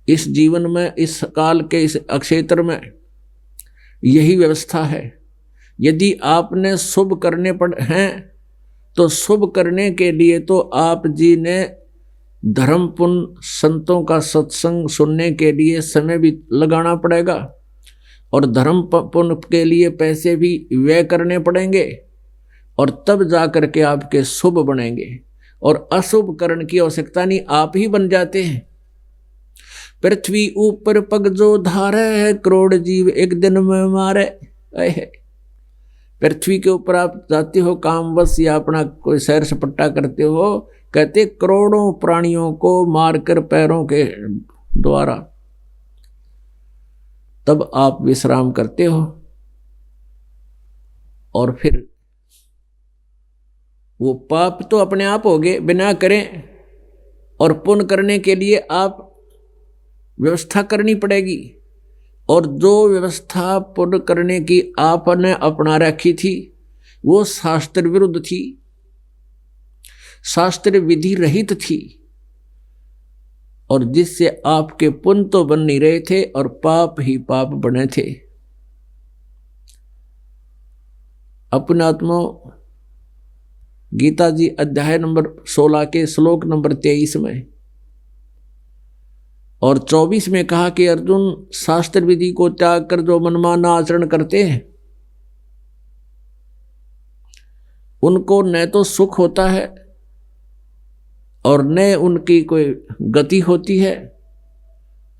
इस जीवन में, इस काल के इस क्षेत्र में यही व्यवस्था है। यदि आपने शुभ करने पड़ हैं तो शुभ करने के लिए तो आप जी ने धर्म पुण्य संतों का सत्संग सुनने के लिए समय भी लगाना पड़ेगा और धर्म पुण्य के लिए पैसे भी व्यय करने पड़ेंगे और तब जा करके आपके शुभ बनेंगे। और अशुभ करण की आवश्यकता नहीं, आप ही बन जाते हैं। पृथ्वी ऊपर पग जो धारे, करोड़ जीव एक दिन में मारे। पृथ्वी के ऊपर आप जाते हो काम बस या अपना कोई सैर सपट्टा करते हो, कहते करोड़ों प्राणियों को मारकर पैरों के द्वारा तब आप विश्राम करते हो। और फिर वो पाप तो अपने आप हो गए बिना करें, और पुण्य करने के लिए आप व्यवस्था करनी पड़ेगी। और जो व्यवस्था पुण्य करने की आपने अपना रखी थी वो शास्त्र विरुद्ध थी, शास्त्र विधि रहित थी, और जिससे आपके पुण्य तो बन नहीं रहे थे और पाप ही पाप बने थे। अपने आत्मा गीता जी अध्याय नंबर 16 के श्लोक नंबर 23 में और 24 में कहा कि अर्जुन, शास्त्र विधि को त्याग कर जो मनमाना आचरण करते हैं उनको न तो सुख होता है और न उनकी कोई गति होती है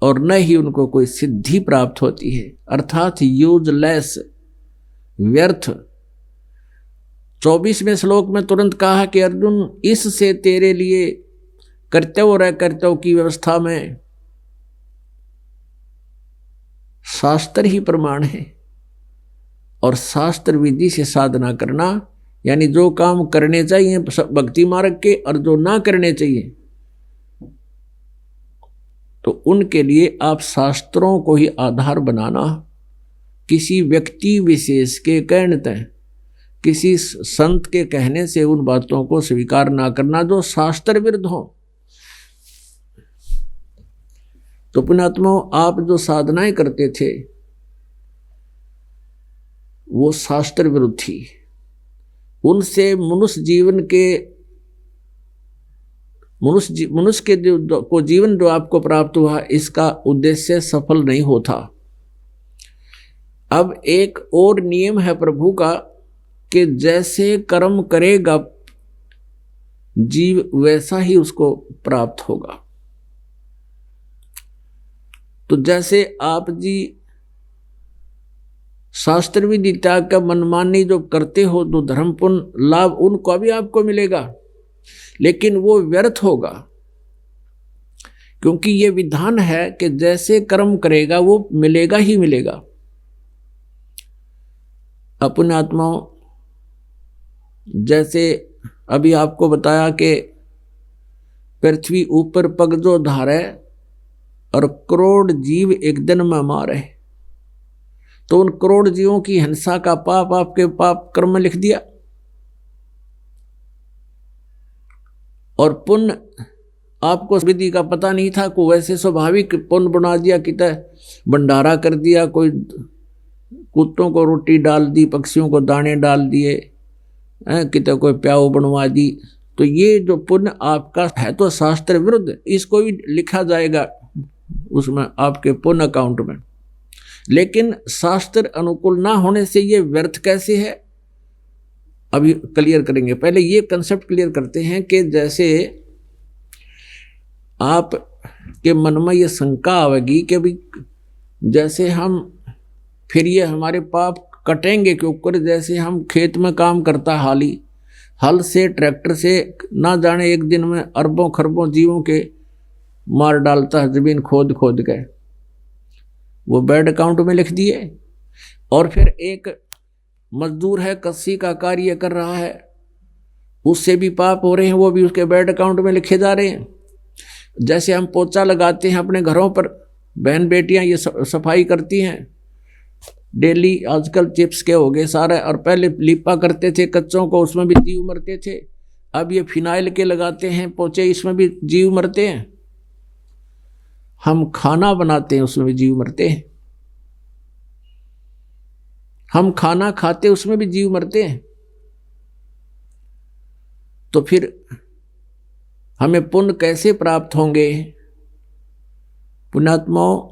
और न ही उनको कोई सिद्धि प्राप्त होती है, अर्थात यूजलेस, व्यर्थ। 24वें श्लोक में तुरंत कहा कि अर्जुन, इससे तेरे लिए कर्तव्य और अकर्तव्य की व्यवस्था में शास्त्र ही प्रमाण है। और शास्त्र विधि से साधना करना, यानी जो काम करने चाहिए भक्ति मार्ग के और जो ना करने चाहिए तो उनके लिए आप शास्त्रों को ही आधार बनाना। किसी व्यक्ति विशेष के कहने तय, किसी संत के कहने से उन बातों को स्वीकार ना करना जो शास्त्र विरुद्ध हो। तो पुण्यात्मा, आप जो साधनाएं करते थे वो शास्त्र विरुद्ध थी। उनसे मनुष्य जीवन के मनुष्य के को जीवन जो आपको प्राप्त हुआ इसका उद्देश्य सफल नहीं होता। अब एक और नियम है प्रभु का कि जैसे कर्म करेगा जीव वैसा ही उसको प्राप्त होगा। तो जैसे आप जी शास्त्र विधि त्याग का मनमानी जो करते हो तो धर्म पुण्य लाभ उनको भी आपको मिलेगा, लेकिन वो व्यर्थ होगा, क्योंकि ये विधान है कि जैसे कर्म करेगा वो मिलेगा ही मिलेगा। अपने आत्माओं, जैसे अभी आपको बताया कि पृथ्वी ऊपर पग जो धारे और करोड़ जीव एक दिन में मारे, तो उन करोड़ जीवों की हिंसा का पाप आपके पाप कर्म में लिख दिया और पुण्य आपको विधि का पता नहीं था, को वैसे स्वाभाविक पुण्य बना दिया, कितना भंडारा कर दिया, कोई कुत्तों को रोटी डाल दी, पक्षियों को दाने डाल दिए, कितना कोई प्याऊ बनवा दी। तो ये जो पुण्य आपका है तो शास्त्र विरुद्ध, इसको भी लिखा जाएगा उसमें आपके पुण्य अकाउंट में। लेकिन शास्त्र अनुकूल ना होने से ये व्यर्थ कैसे है, अभी क्लियर करेंगे। पहले ये कंसेप्ट क्लियर करते हैं कि जैसे आप के मन में ये शंका आवेगी कि भाई जैसे हम फिर ये हमारे पाप कटेंगे के ऊपर, जैसे हम खेत में काम करता हाली, हल से ट्रैक्टर से ना जाने एक दिन में अरबों खरबों जीवों के मार डालता है, जमीन खोद खोद के वो बैड अकाउंट में लिख दिए। और फिर एक मजदूर है, कस्सी का कार्य कर रहा है, उससे भी पाप हो रहे हैं, वो भी उसके बैड अकाउंट में लिखे जा रहे हैं। जैसे हम पोछा लगाते हैं अपने घरों पर, बहन बेटियां ये सफाई करती हैं डेली, आजकल चिप्स के हो गए सारे, और पहले लिपा करते थे कच्चों को, उसमें भी जीव मरते थे। अब ये फिनाइल के लगाते हैं पोछे, इसमें भी जीव मरते हैं। हम खाना बनाते हैं, उसमें भी जीव मरते हैं। हम खाना खाते, उसमें भी जीव मरते हैं। तो फिर हमें पुण्य कैसे प्राप्त होंगे? पुण्यात्माओं,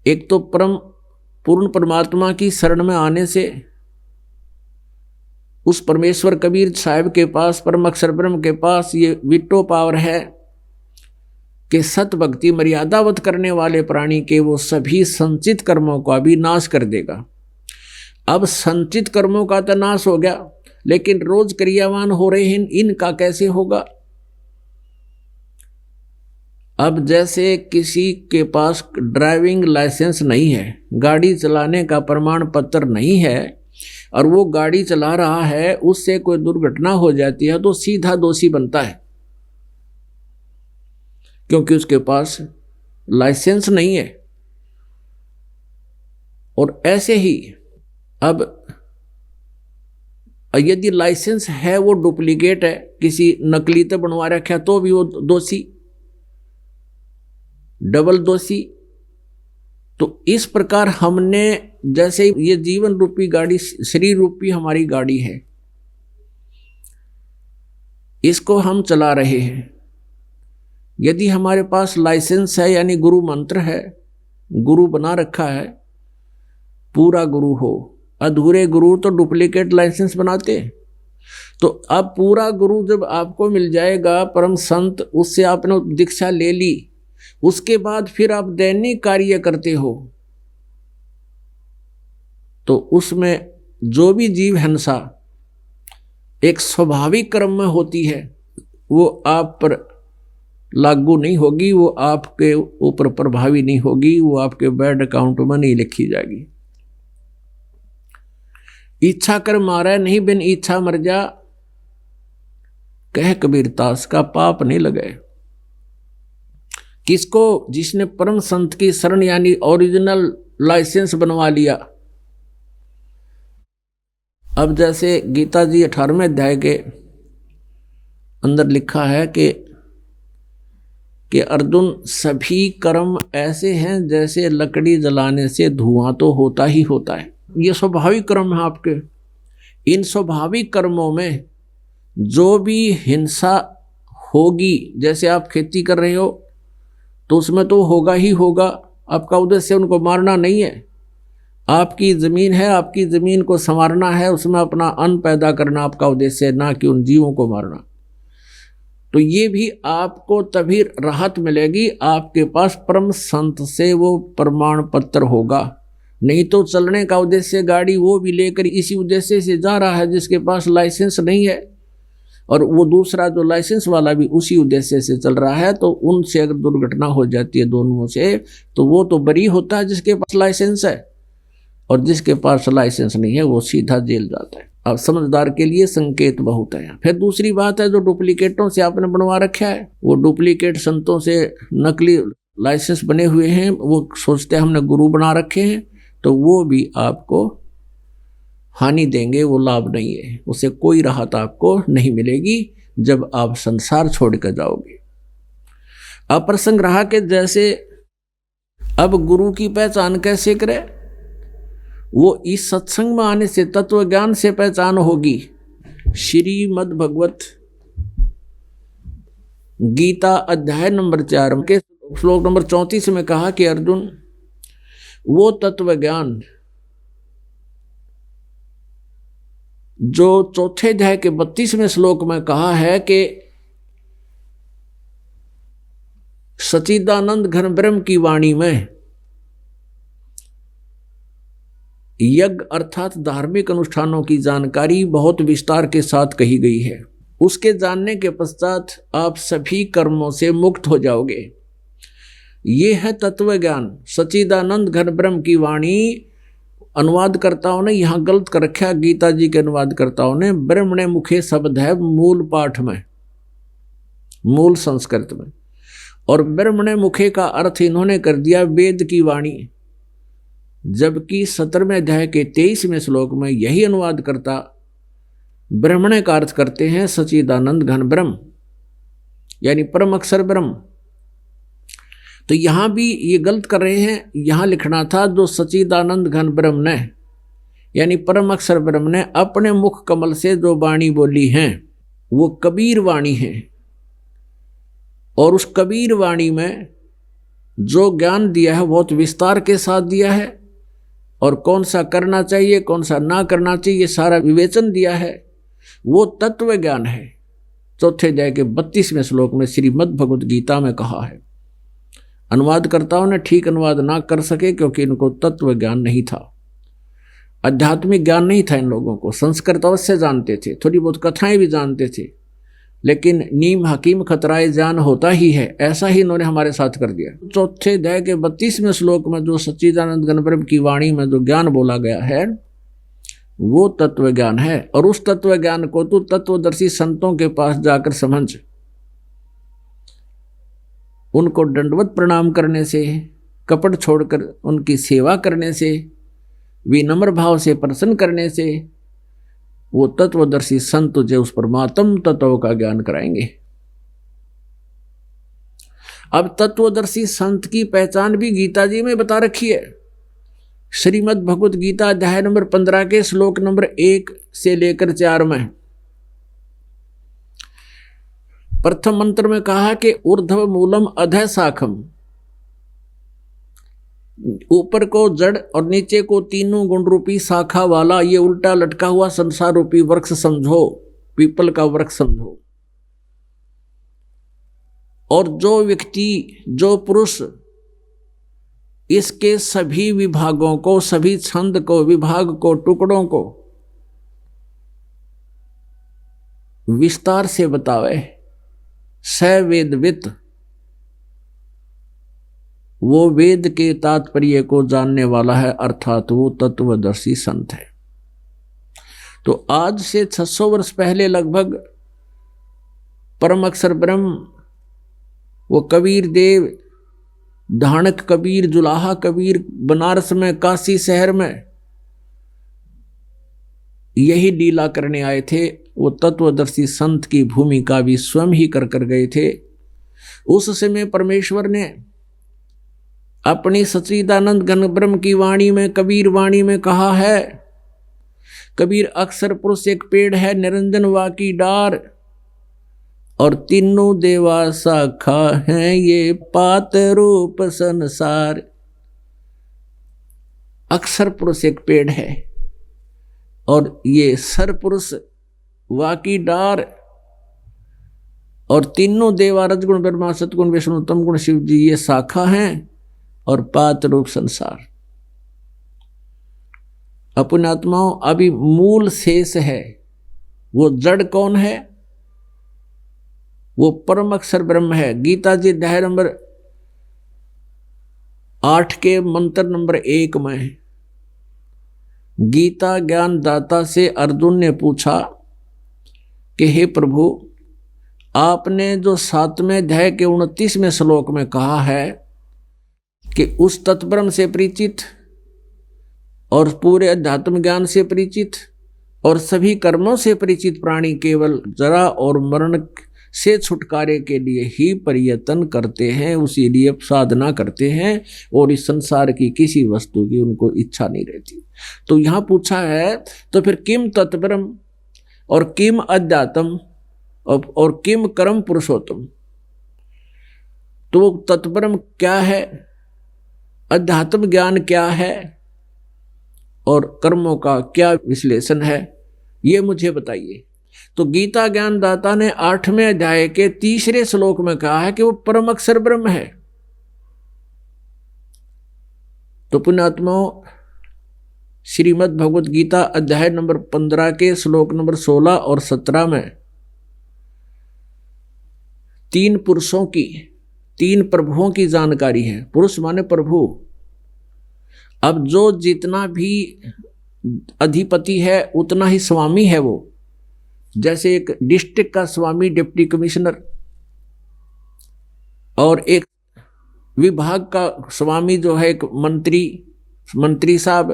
एक तो पूर्ण परमात्मा की शरण में आने से, उस परमेश्वर कबीर साहब के पास, परम अक्षर ब्रह्म के पास ये विटो पावर है कि सत भक्ति मर्यादावत करने वाले प्राणी के वो सभी संचित कर्मों का भी नाश कर देगा। अब संचित कर्मों का तो नाश हो गया, लेकिन रोज क्रियावान हो रहे हैं, इनका कैसे होगा? अब जैसे किसी के पास ड्राइविंग लाइसेंस नहीं है, गाड़ी चलाने का प्रमाण पत्र नहीं है, और वो गाड़ी चला रहा है, उससे कोई दुर्घटना हो जाती है तो सीधा दोषी बनता है, क्योंकि उसके पास लाइसेंस नहीं है। और ऐसे ही अब यदि लाइसेंस है वो डुप्लीकेट है, किसी नकली तो बनवा रखा है, तो भी वो दोषी, डबल दोषी। तो इस प्रकार हमने, जैसे ये जीवन रूपी गाड़ी, शरीर रूपी हमारी गाड़ी है, इसको हम चला रहे हैं। यदि हमारे पास लाइसेंस है, यानी गुरु मंत्र है, गुरु बना रखा है, पूरा गुरु हो, अधूरे गुरु तो डुप्लीकेट लाइसेंस बनाते। तो अब पूरा गुरु जब आपको मिल जाएगा, परम संत, उससे आपने दीक्षा ले ली, उसके बाद फिर आप दैनिक कार्य करते हो, तो उसमें जो भी जीव हिंसा एक स्वाभाविक क्रम में होती है, वो आप पर लागू नहीं होगी, वो आपके ऊपर प्रभावी नहीं होगी, वो आपके बैड अकाउंट में नहीं लिखी जाएगी। इच्छा कर मारा नहीं, बिन इच्छा मर जा, कह कबीर दास का पाप नहीं लगे। किसको? जिसने परम संत की शरण यानी ओरिजिनल लाइसेंस बनवा लिया। अब जैसे गीता जी 18वें अध्याय के अंदर लिखा है कि अर्जुन, सभी कर्म ऐसे हैं जैसे लकड़ी जलाने से धुआं तो होता ही होता है। ये स्वाभाविक कर्म है आपके। इन स्वाभाविक कर्मों में जो भी हिंसा होगी, जैसे आप खेती कर रहे हो तो उसमें तो होगा ही होगा। आपका उद्देश्य उनको मारना नहीं है, आपकी ज़मीन है, आपकी ज़मीन को संवारना है, उसमें अपना अन्न पैदा करना आपका उद्देश्य है, ना कि उन जीवों को मारना। तो ये भी आपको तभी राहत मिलेगी, आपके पास परम संत से वो प्रमाण पत्र होगा। नहीं तो चलने का उद्देश्य गाड़ी वो भी लेकर इसी उद्देश्य से जा रहा है जिसके पास लाइसेंस नहीं है, और वो दूसरा जो लाइसेंस वाला भी उसी उद्देश्य से चल रहा है, तो उनसे अगर दुर्घटना हो जाती है दोनों से, तो वो तो बरी होता है जिसके पास लाइसेंस है, और जिसके पास लाइसेंस नहीं है वो सीधा जेल जाता है। अब समझदार के लिए संकेत बहुत है। फिर दूसरी बात है, जो डुप्लीकेटों से आपने बनवा रखा है, वो डुप्लीकेट संतों से नकली लाइसेंस बने हुए हैं, वो सोचते हैं हमने गुरु बना रखे हैं, तो वो भी आपको हानि देंगे, वो लाभ नहीं है, उससे कोई राहत आपको नहीं मिलेगी। जब आप संसार छोड़ कर जाओगे। अप्रसंग रहा कि जैसे अब गुरु की पहचान कैसे करें, वो इस सत्संग में आने से, तत्व ज्ञान से पहचान होगी। श्रीमद् भगवत गीता अध्याय नंबर 4 के श्लोक नंबर 34 में कहा कि अर्जुन, वो तत्व ज्ञान जो चौथे अध्याय के 32वें श्लोक में कहा है कि सच्चिदानंद घन ब्रह्म की वाणी में यज्ञ अर्थात धार्मिक अनुष्ठानों की जानकारी बहुत विस्तार के साथ कही गई है। उसके जानने के पश्चात आप सभी कर्मों से मुक्त हो जाओगे। ये है तत्व ज्ञान। सच्चिदानंद घन ब्रह्म की वाणी अनुवादकर्ताओं ने यहाँ गलत कर रखा। गीता जी के अनुवादकर्ताओं ने ब्रह्मणे मुखे शब्द है मूल पाठ में, मूल संस्कृत में, और ब्रह्मणे मुखे का अर्थ इन्होंने कर दिया वेद की वाणी। जबकि 17वें अध्याय के 23वें श्लोक में यही अनुवादकर्ता ब्रह्मणे का अर्थ करते हैं सच्चिदानंद घन ब्रह्म, यानी परम अक्षर ब्रह्म। तो यहां भी ये गलत कर रहे हैं। यहां लिखना था जो सच्चिदानंद घन ब्रह्म ने, यानी परम अक्षर ब्रह्म ने अपने मुख कमल से जो वाणी बोली हैं वो कबीर वाणी है। और उस कबीर वाणी में जो ज्ञान दिया है बहुत विस्तार के साथ दिया है, और कौन सा करना चाहिए कौन सा ना करना चाहिए ये सारा विवेचन दिया है। वो तत्व ज्ञान है। चौथे अध्याय के 32वें श्लोक में श्रीमद् भगवत गीता में कहा है। अनुवादकर्ताओं ने ठीक अनुवाद ना कर सके क्योंकि इनको तत्व ज्ञान नहीं था, आध्यात्मिक ज्ञान नहीं था। इन लोगों को संस्कृत अवश्य जानते थे, थोड़ी बहुत कथाएं भी जानते थे, लेकिन नीम हकीम खतराए जान होता ही है, ऐसा ही इन्होंने हमारे साथ कर दिया। चौथे अध्याय के 32वें श्लोक में जो सच्चिदानंद घन ब्रह्म की वाणी में जो ज्ञान बोला गया है वो तत्व ज्ञान है। और उस तत्व ज्ञान को तू तत्वदर्शी संतों के पास जाकर समझ, उनको दंडवत प्रणाम करने से, कपट छोड़कर उनकी सेवा करने से, विनम्र भाव से प्रसन्न करने से वो तत्वदर्शी संत तुझे उस परमात्म तत्व का ज्ञान कराएंगे। अब तत्वदर्शी संत की पहचान भी गीता जी में बता रखी है। श्रीमद् भगवत गीता अध्याय नंबर 15 के श्लोक नंबर 1 से लेकर 4 में प्रथम मंत्र में कहा कि ऊर्ध्व मूलम अधः शाखम, ऊपर को जड़ और नीचे को तीनों गुण रूपी शाखा वाला ये उल्टा लटका हुआ संसार रूपी वृक्ष समझो, पीपल का वृक्ष समझो। और जो व्यक्ति, जो पुरुष इसके सभी विभागों को, सभी छंद को, विभाग को, टुकड़ों को विस्तार से बतावे, स वेदवित, वो वेद के तात्पर्य को जानने वाला है, अर्थात वो तत्वदर्शी संत है। तो आज से 600 वर्ष पहले लगभग परम अक्षर ब्रह्म, वो कबीर देव, धानक कबीर, जुलाहा कबीर, बनारस में, काशी शहर में यही लीला करने आए थे। वो तत्वदर्शी संत की भूमिका भी स्वयं ही कर गए थे। उस समय परमेश्वर ने अपनी सच्चिदानंद घन ब्रह्म की वाणी में, कबीर वाणी में कहा है, कबीर अक्षर पुरुष एक पेड़ है, निरंजन वा की डार, और तीनों देवा शाखा हैं, ये पात रूप संसार। अक्षर पुरुष एक पेड़ है और ये सर पुरुष वा की डार, और तीनों देवा रजगुण ब्रह्मा सतगुण विष्णु तम गुण शिव जी ये शाखा हैं, और पात रूप संसार। अपने आत्माओं, अभी मूल शेष है। वो जड़ कौन है? वो परम अक्षर ब्रह्म है। गीता जी अध्याय नंबर 8 के मंत्र नंबर 1 में गीता ज्ञान दाता से अर्जुन ने पूछा कि हे प्रभु, आपने जो 7वें अध्याय के 29वें श्लोक में कहा है कि उस तत्ब्रह्म से परिचित और पूरे अध्यात्म ज्ञान से परिचित और सभी कर्मों से परिचित प्राणी केवल जरा और मरण से छुटकारे के लिए ही प्रयत्न करते हैं, उसी लिए साधना करते हैं, और इस संसार की किसी वस्तु की उनको इच्छा नहीं रहती। तो यहाँ पूछा है तो फिर किम तत्परम और किम अध्यात्म और किम कर्म पुरुषोत्तम। तो तत्परम क्या है, अध्यात्म ज्ञान क्या है, और कर्मों का क्या विश्लेषण है, ये मुझे बताइए। तो गीता ज्ञान दाता ने 8वें अध्याय के 3रे श्लोक में कहा है कि वो परम अक्षर ब्रह्म है। तो पुण्यात्माओं, श्रीमद् भगवत गीता अध्याय नंबर 15 के श्लोक नंबर 16 और 17 में 3 पुरुषों की, 3 प्रभुओं की जानकारी है। पुरुष माने प्रभु। अब जो जितना भी अधिपति है उतना ही स्वामी है वो। जैसे एक डिस्ट्रिक्ट का स्वामी डिप्टी कमिश्नर, और एक विभाग का स्वामी जो है एक मंत्री साहब,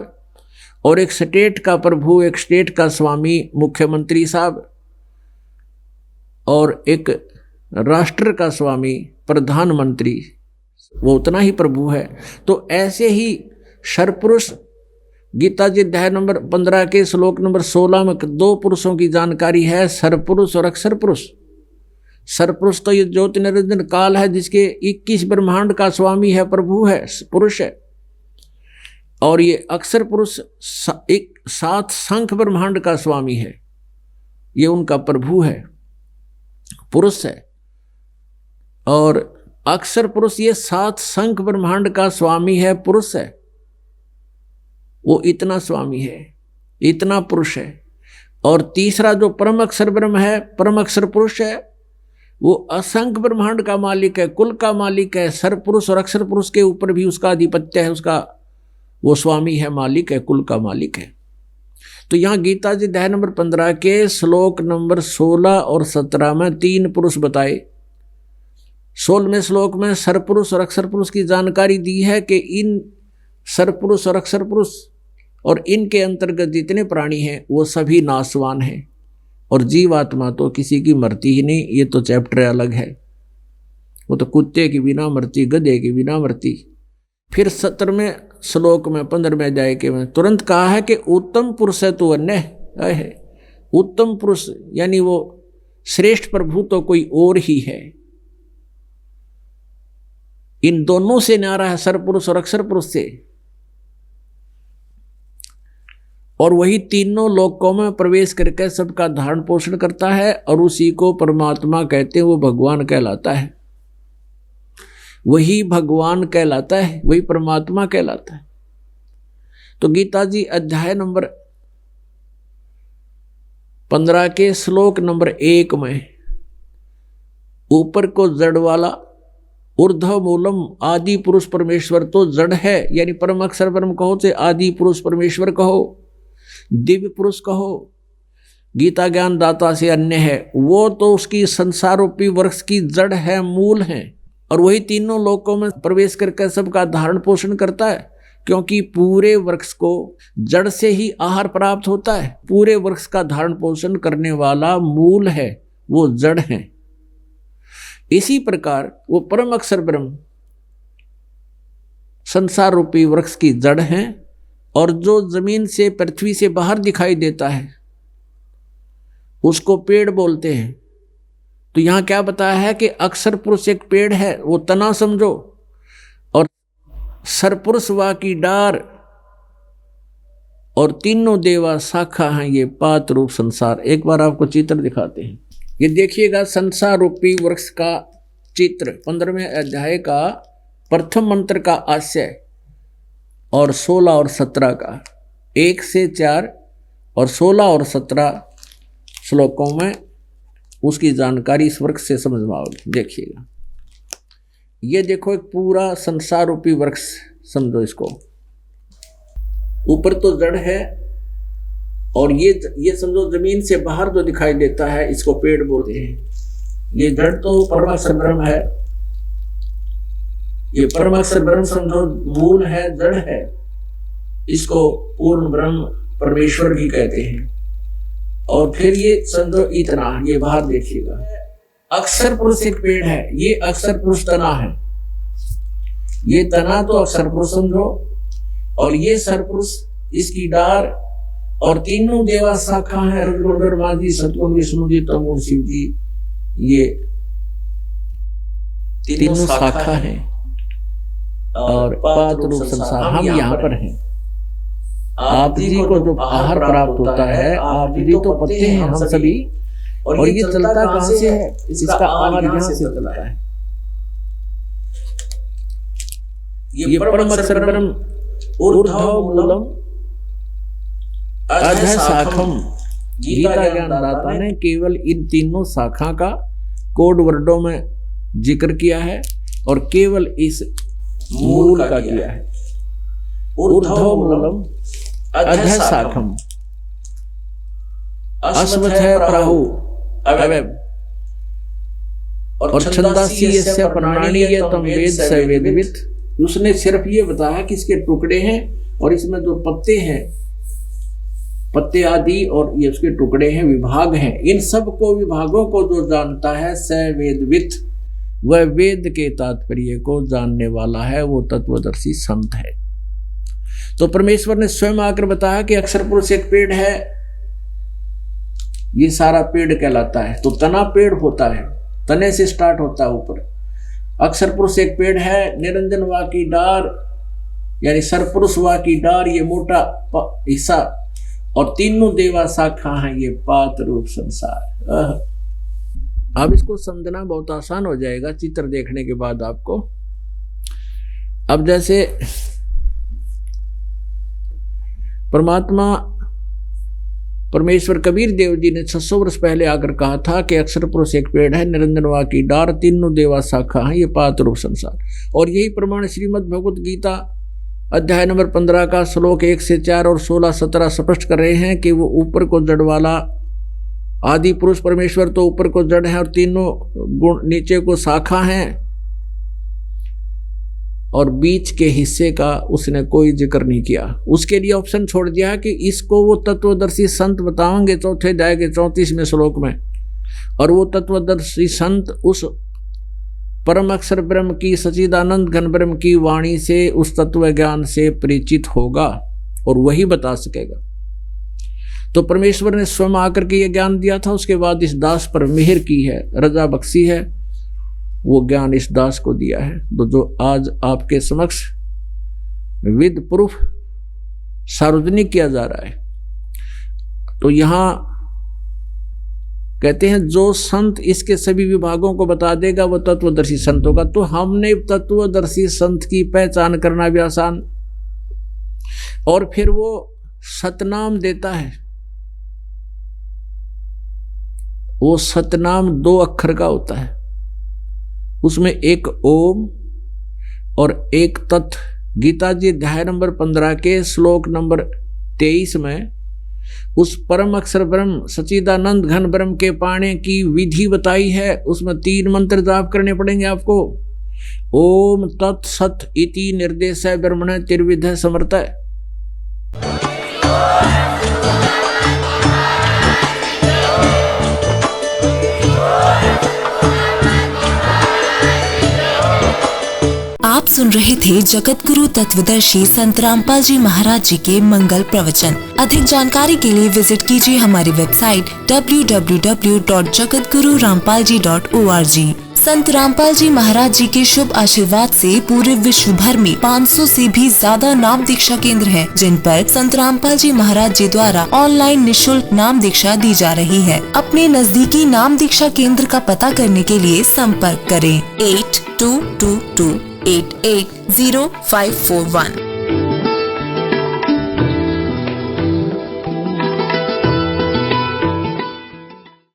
और एक स्टेट का प्रभु, एक स्टेट का स्वामी मुख्यमंत्री साहब, और एक राष्ट्र का स्वामी प्रधानमंत्री, वो उतना ही प्रभु है। तो ऐसे ही सर्वपुरुष गीता जी अध्याय नंबर 15 के श्लोक नंबर 16 में 2 पुरुषों की जानकारी है, सर्वपुरुष और अक्षर पुरुष। सर्वपुरुष तो ये ज्योति निरंजन काल है, जिसके 21 ब्रह्मांड का स्वामी है, प्रभु है, पुरुष है। और ये अक्षर पुरुष 7 शंख ब्रह्मांड का स्वामी है, ये उनका प्रभु है, पुरुष है। और अक्षर पुरुष ये 7 शंख ब्रह्मांड का स्वामी है, पुरुष है। वो इतना स्वामी है, इतना पुरुष है। और तीसरा जो परम अक्षर ब्रह्म है, परम अक्षर पुरुष है, वो असंख्य ब्रह्मांड का मालिक है, कुल का मालिक है। सर्वपुरुष और अक्षर पुरुष के ऊपर भी उसका आधिपत्य है, उसका वो स्वामी है, मालिक है, कुल का मालिक है। तो यहाँ गीता जी अध्याय नंबर 15 के श्लोक नंबर 16 और 17 में 3 पुरुष बताए। 16वें श्लोक में सर्वपुरुष और अक्षर पुरुष की जानकारी दी है कि इन सर्वपुरुष और अक्षर पुरुष और इनके अंतर्गत जितने प्राणी हैं वो सभी नाशवान हैं, और जीवात्मा तो किसी की मरती ही नहीं। ये तो चैप्टर अलग है, वो तो कुत्ते की बिना मरती, गधे की बिना मरती। फिर 17वें श्लोक में 15वें अध्याय के में तुरंत कहा है कि उत्तम पुरुष है तो अन्य है। उत्तम पुरुष यानी वो श्रेष्ठ प्रभु तो कोई और ही है। इन दोनों से न्यारा है, सर्वपुरुष और अक्षर पुरुष से। और वही तीनों लोकों में प्रवेश करके सबका धारण पोषण करता है, और उसी को परमात्मा कहते हैं, वो भगवान कहलाता है। वही भगवान कहलाता है, वही परमात्मा कहलाता है। तो गीता जी अध्याय नंबर 15 के श्लोक नंबर 1 में ऊपर को जड़ वाला ऊर्ध्व मूलम आदि पुरुष परमेश्वर तो जड़ है, यानी परम अक्षर ब्रह्म कहो, से आदि पुरुष परमेश्वर कहो, दिव्य पुरुष कहो, गीता ज्ञान दाता से अन्य है, वो तो उसकी संसार रूपी वृक्ष की जड़ है, मूल है। और वही तीनों लोकों में प्रवेश करके सबका धारण पोषण करता है, क्योंकि पूरे वृक्ष को जड़ से ही आहार प्राप्त होता है। पूरे वृक्ष का धारण पोषण करने वाला मूल है, वो जड़ है। इसी प्रकार वो परम अक्षर ब्रह्म संसार रूपी वृक्ष की जड़ है, और जो जमीन से, पृथ्वी से बाहर दिखाई देता है उसको पेड़ बोलते हैं। तो यहाँ क्या बताया है कि अक्षर पुरुष एक पेड़ है, वो तना समझो, और सरपुरुष वा की डार, और तीनों देवा शाखा हैं, ये पात रूप संसार। एक बार आपको चित्र दिखाते हैं, ये देखिएगा संसार रूपी वृक्ष का चित्र, 15वें अध्याय का प्रथम मंत्र का आशय, और 16 और 17 का 1 से 4 और 16 और 17 श्लोकों में उसकी जानकारी इस वृक्ष से समझ में आओगी। देखिएगा, ये देखो एक पूरा संसार रूपी वृक्ष समझो इसको। ऊपर तो जड़ है, और ये समझो जमीन से बाहर जो दिखाई देता है इसको पेड़ बोलते हैं। ये जड़ तो परमाक्षर ब्रह्म है, ये परमाक्षर ब्रह्म समझो मूल है, जड़ है। इसको पूर्ण ब्रह्म परमेश्वर भी कहते हैं। और फिर ये समझो इतना, ये बाहर देखिएगा, अक्षर पुरुष एक पेड़ है, ये अक्षर पुरुष तना है, ये तना तो अक्षर पुरुष समझो, और ये सरपुरुष, इसकी डार, और तीनों देवा शाखा है, रुद्र माजी सतगुण विष्णु जी तमोगुण शिव जी, ये तीनों शाखा है, और पाद रूप संसार हम यहाँ पर हैं। आप जी को जो आहार प्राप्त होता है, आप जी तो पत्ते हैं हम सभी, और ये चलता कहाँ से है, इसका आहार यहाँ से चलता है। ये परम अक्षर ब्रह्म ऊर्ध्व मूलम अधः शाखम, गीता ज्ञान दाता ने केवल इन तीनों शाखा का कोड वर्डों में जिक्र किया है, और केवल इस मूल का किया है। ऊर्ध्व मूलम अधः शाखम अस्मथः प्राहु अवयव, और छंदासी यस्य प्राणीयतम वेद स वेदवित्। उसने सिर्फ ये बताया कि इसके टुकड़े हैं, और इसमें जो पत्ते हैं, पत्ते आदि, और ये उसके टुकड़े हैं, विभाग हैं, इन सब को विभागों को जो जानता है स वेदवित्, वह वेद के तात्पर्य को जानने वाला है, वो तत्वदर्शी संत है। तो परमेश्वर ने स्वयं आकर बताया कि अक्षर पुरुष एक पेड़ है, ये सारा पेड़ कहलाता है। तो तना पेड़ होता है, तने से स्टार्ट होता है ऊपर। अक्षर पुरुष एक पेड़ है, निरंजन वा की डार यानी सरपुरुष वा की डार, ये मोटा हिस्सा, और तीनों देवा शाखा हैं, ये पात रूप संसार। अब इसको समझना बहुत आसान हो जाएगा चित्र देखने के बाद आपको। अब जैसे परमात्मा परमेश्वर कबीर देव जी ने 600 वर्ष पहले आकर कहा था कि अक्षर पुरुष एक पेड़ है, निरंजन वा की डार, तीनों देवा शाखा है, ये पात रूप संसार। और यही प्रमाण श्रीमद् भगवत गीता अध्याय नंबर 15 का श्लोक 1 से 4 और 16, 17 स्पष्ट कर रहे हैं कि वो ऊपर को जड़ वाला आदि पुरुष परमेश्वर तो ऊपर को जड़ है, और तीनों गुण नीचे को शाखा हैं, और बीच के हिस्से का उसने कोई जिक्र नहीं किया। उसके लिए ऑप्शन छोड़ दिया कि इसको वो तत्वदर्शी संत बताएंगे चौथे अध्याय के 34वें श्लोक में, और वो तत्वदर्शी संत उस परम अक्षर ब्रह्म की सच्चिदानंद घन ब्रह्म की वाणी से, उस तत्व ज्ञान से परिचित होगा, और वही बता सकेगा। तो परमेश्वर ने स्वयं आकर के ये ज्ञान दिया था, उसके बाद इस दास पर मेहर की है, रजा बख्शी है, वो ज्ञान इस दास को दिया है। तो जो आज आपके समक्ष विद प्रूफ सार्वजनिक किया जा रहा है, तो यहाँ कहते हैं जो संत इसके सभी विभागों को बता देगा वो तत्वदर्शी संत होगा। तो हमने तत्वदर्शी संत की पहचान करना भी आसान, और फिर वो सतनाम देता है। वो सतनाम 2 अक्षर का होता है, उसमें एक ओम और एक तत्। गीता जी अध्याय नंबर 15 के श्लोक नंबर 23 में उस परम अक्षर ब्रह्म सच्चिदानंद घन ब्रह्म के पाने की विधि बताई है। उसमें 3 मंत्र जाप करने पड़ेंगे आपको। ओम तत् सत इति निर्देश ब्रह्मण त्रिविध समर्थ। आप सुन रहे थे जगत गुरु तत्वदर्शी संत रामपाल जी महाराज जी के मंगल प्रवचन। अधिक जानकारी के लिए विजिट कीजिए हमारी वेबसाइट www.jagatgururampalji.org। संत रामपाल जी महाराज जी के शुभ आशीर्वाद से पूरे विश्व भर में 500 से भी ज्यादा नाम दीक्षा केंद्र हैं, जिन पर संत रामपाल जी महाराज जी द्वारा ऑनलाइन निःशुल्क नाम दीक्षा दी जा रही है। अपने नजदीकी नाम दीक्षा केंद्र का पता करने के लिए संपर्क करें 8222880541।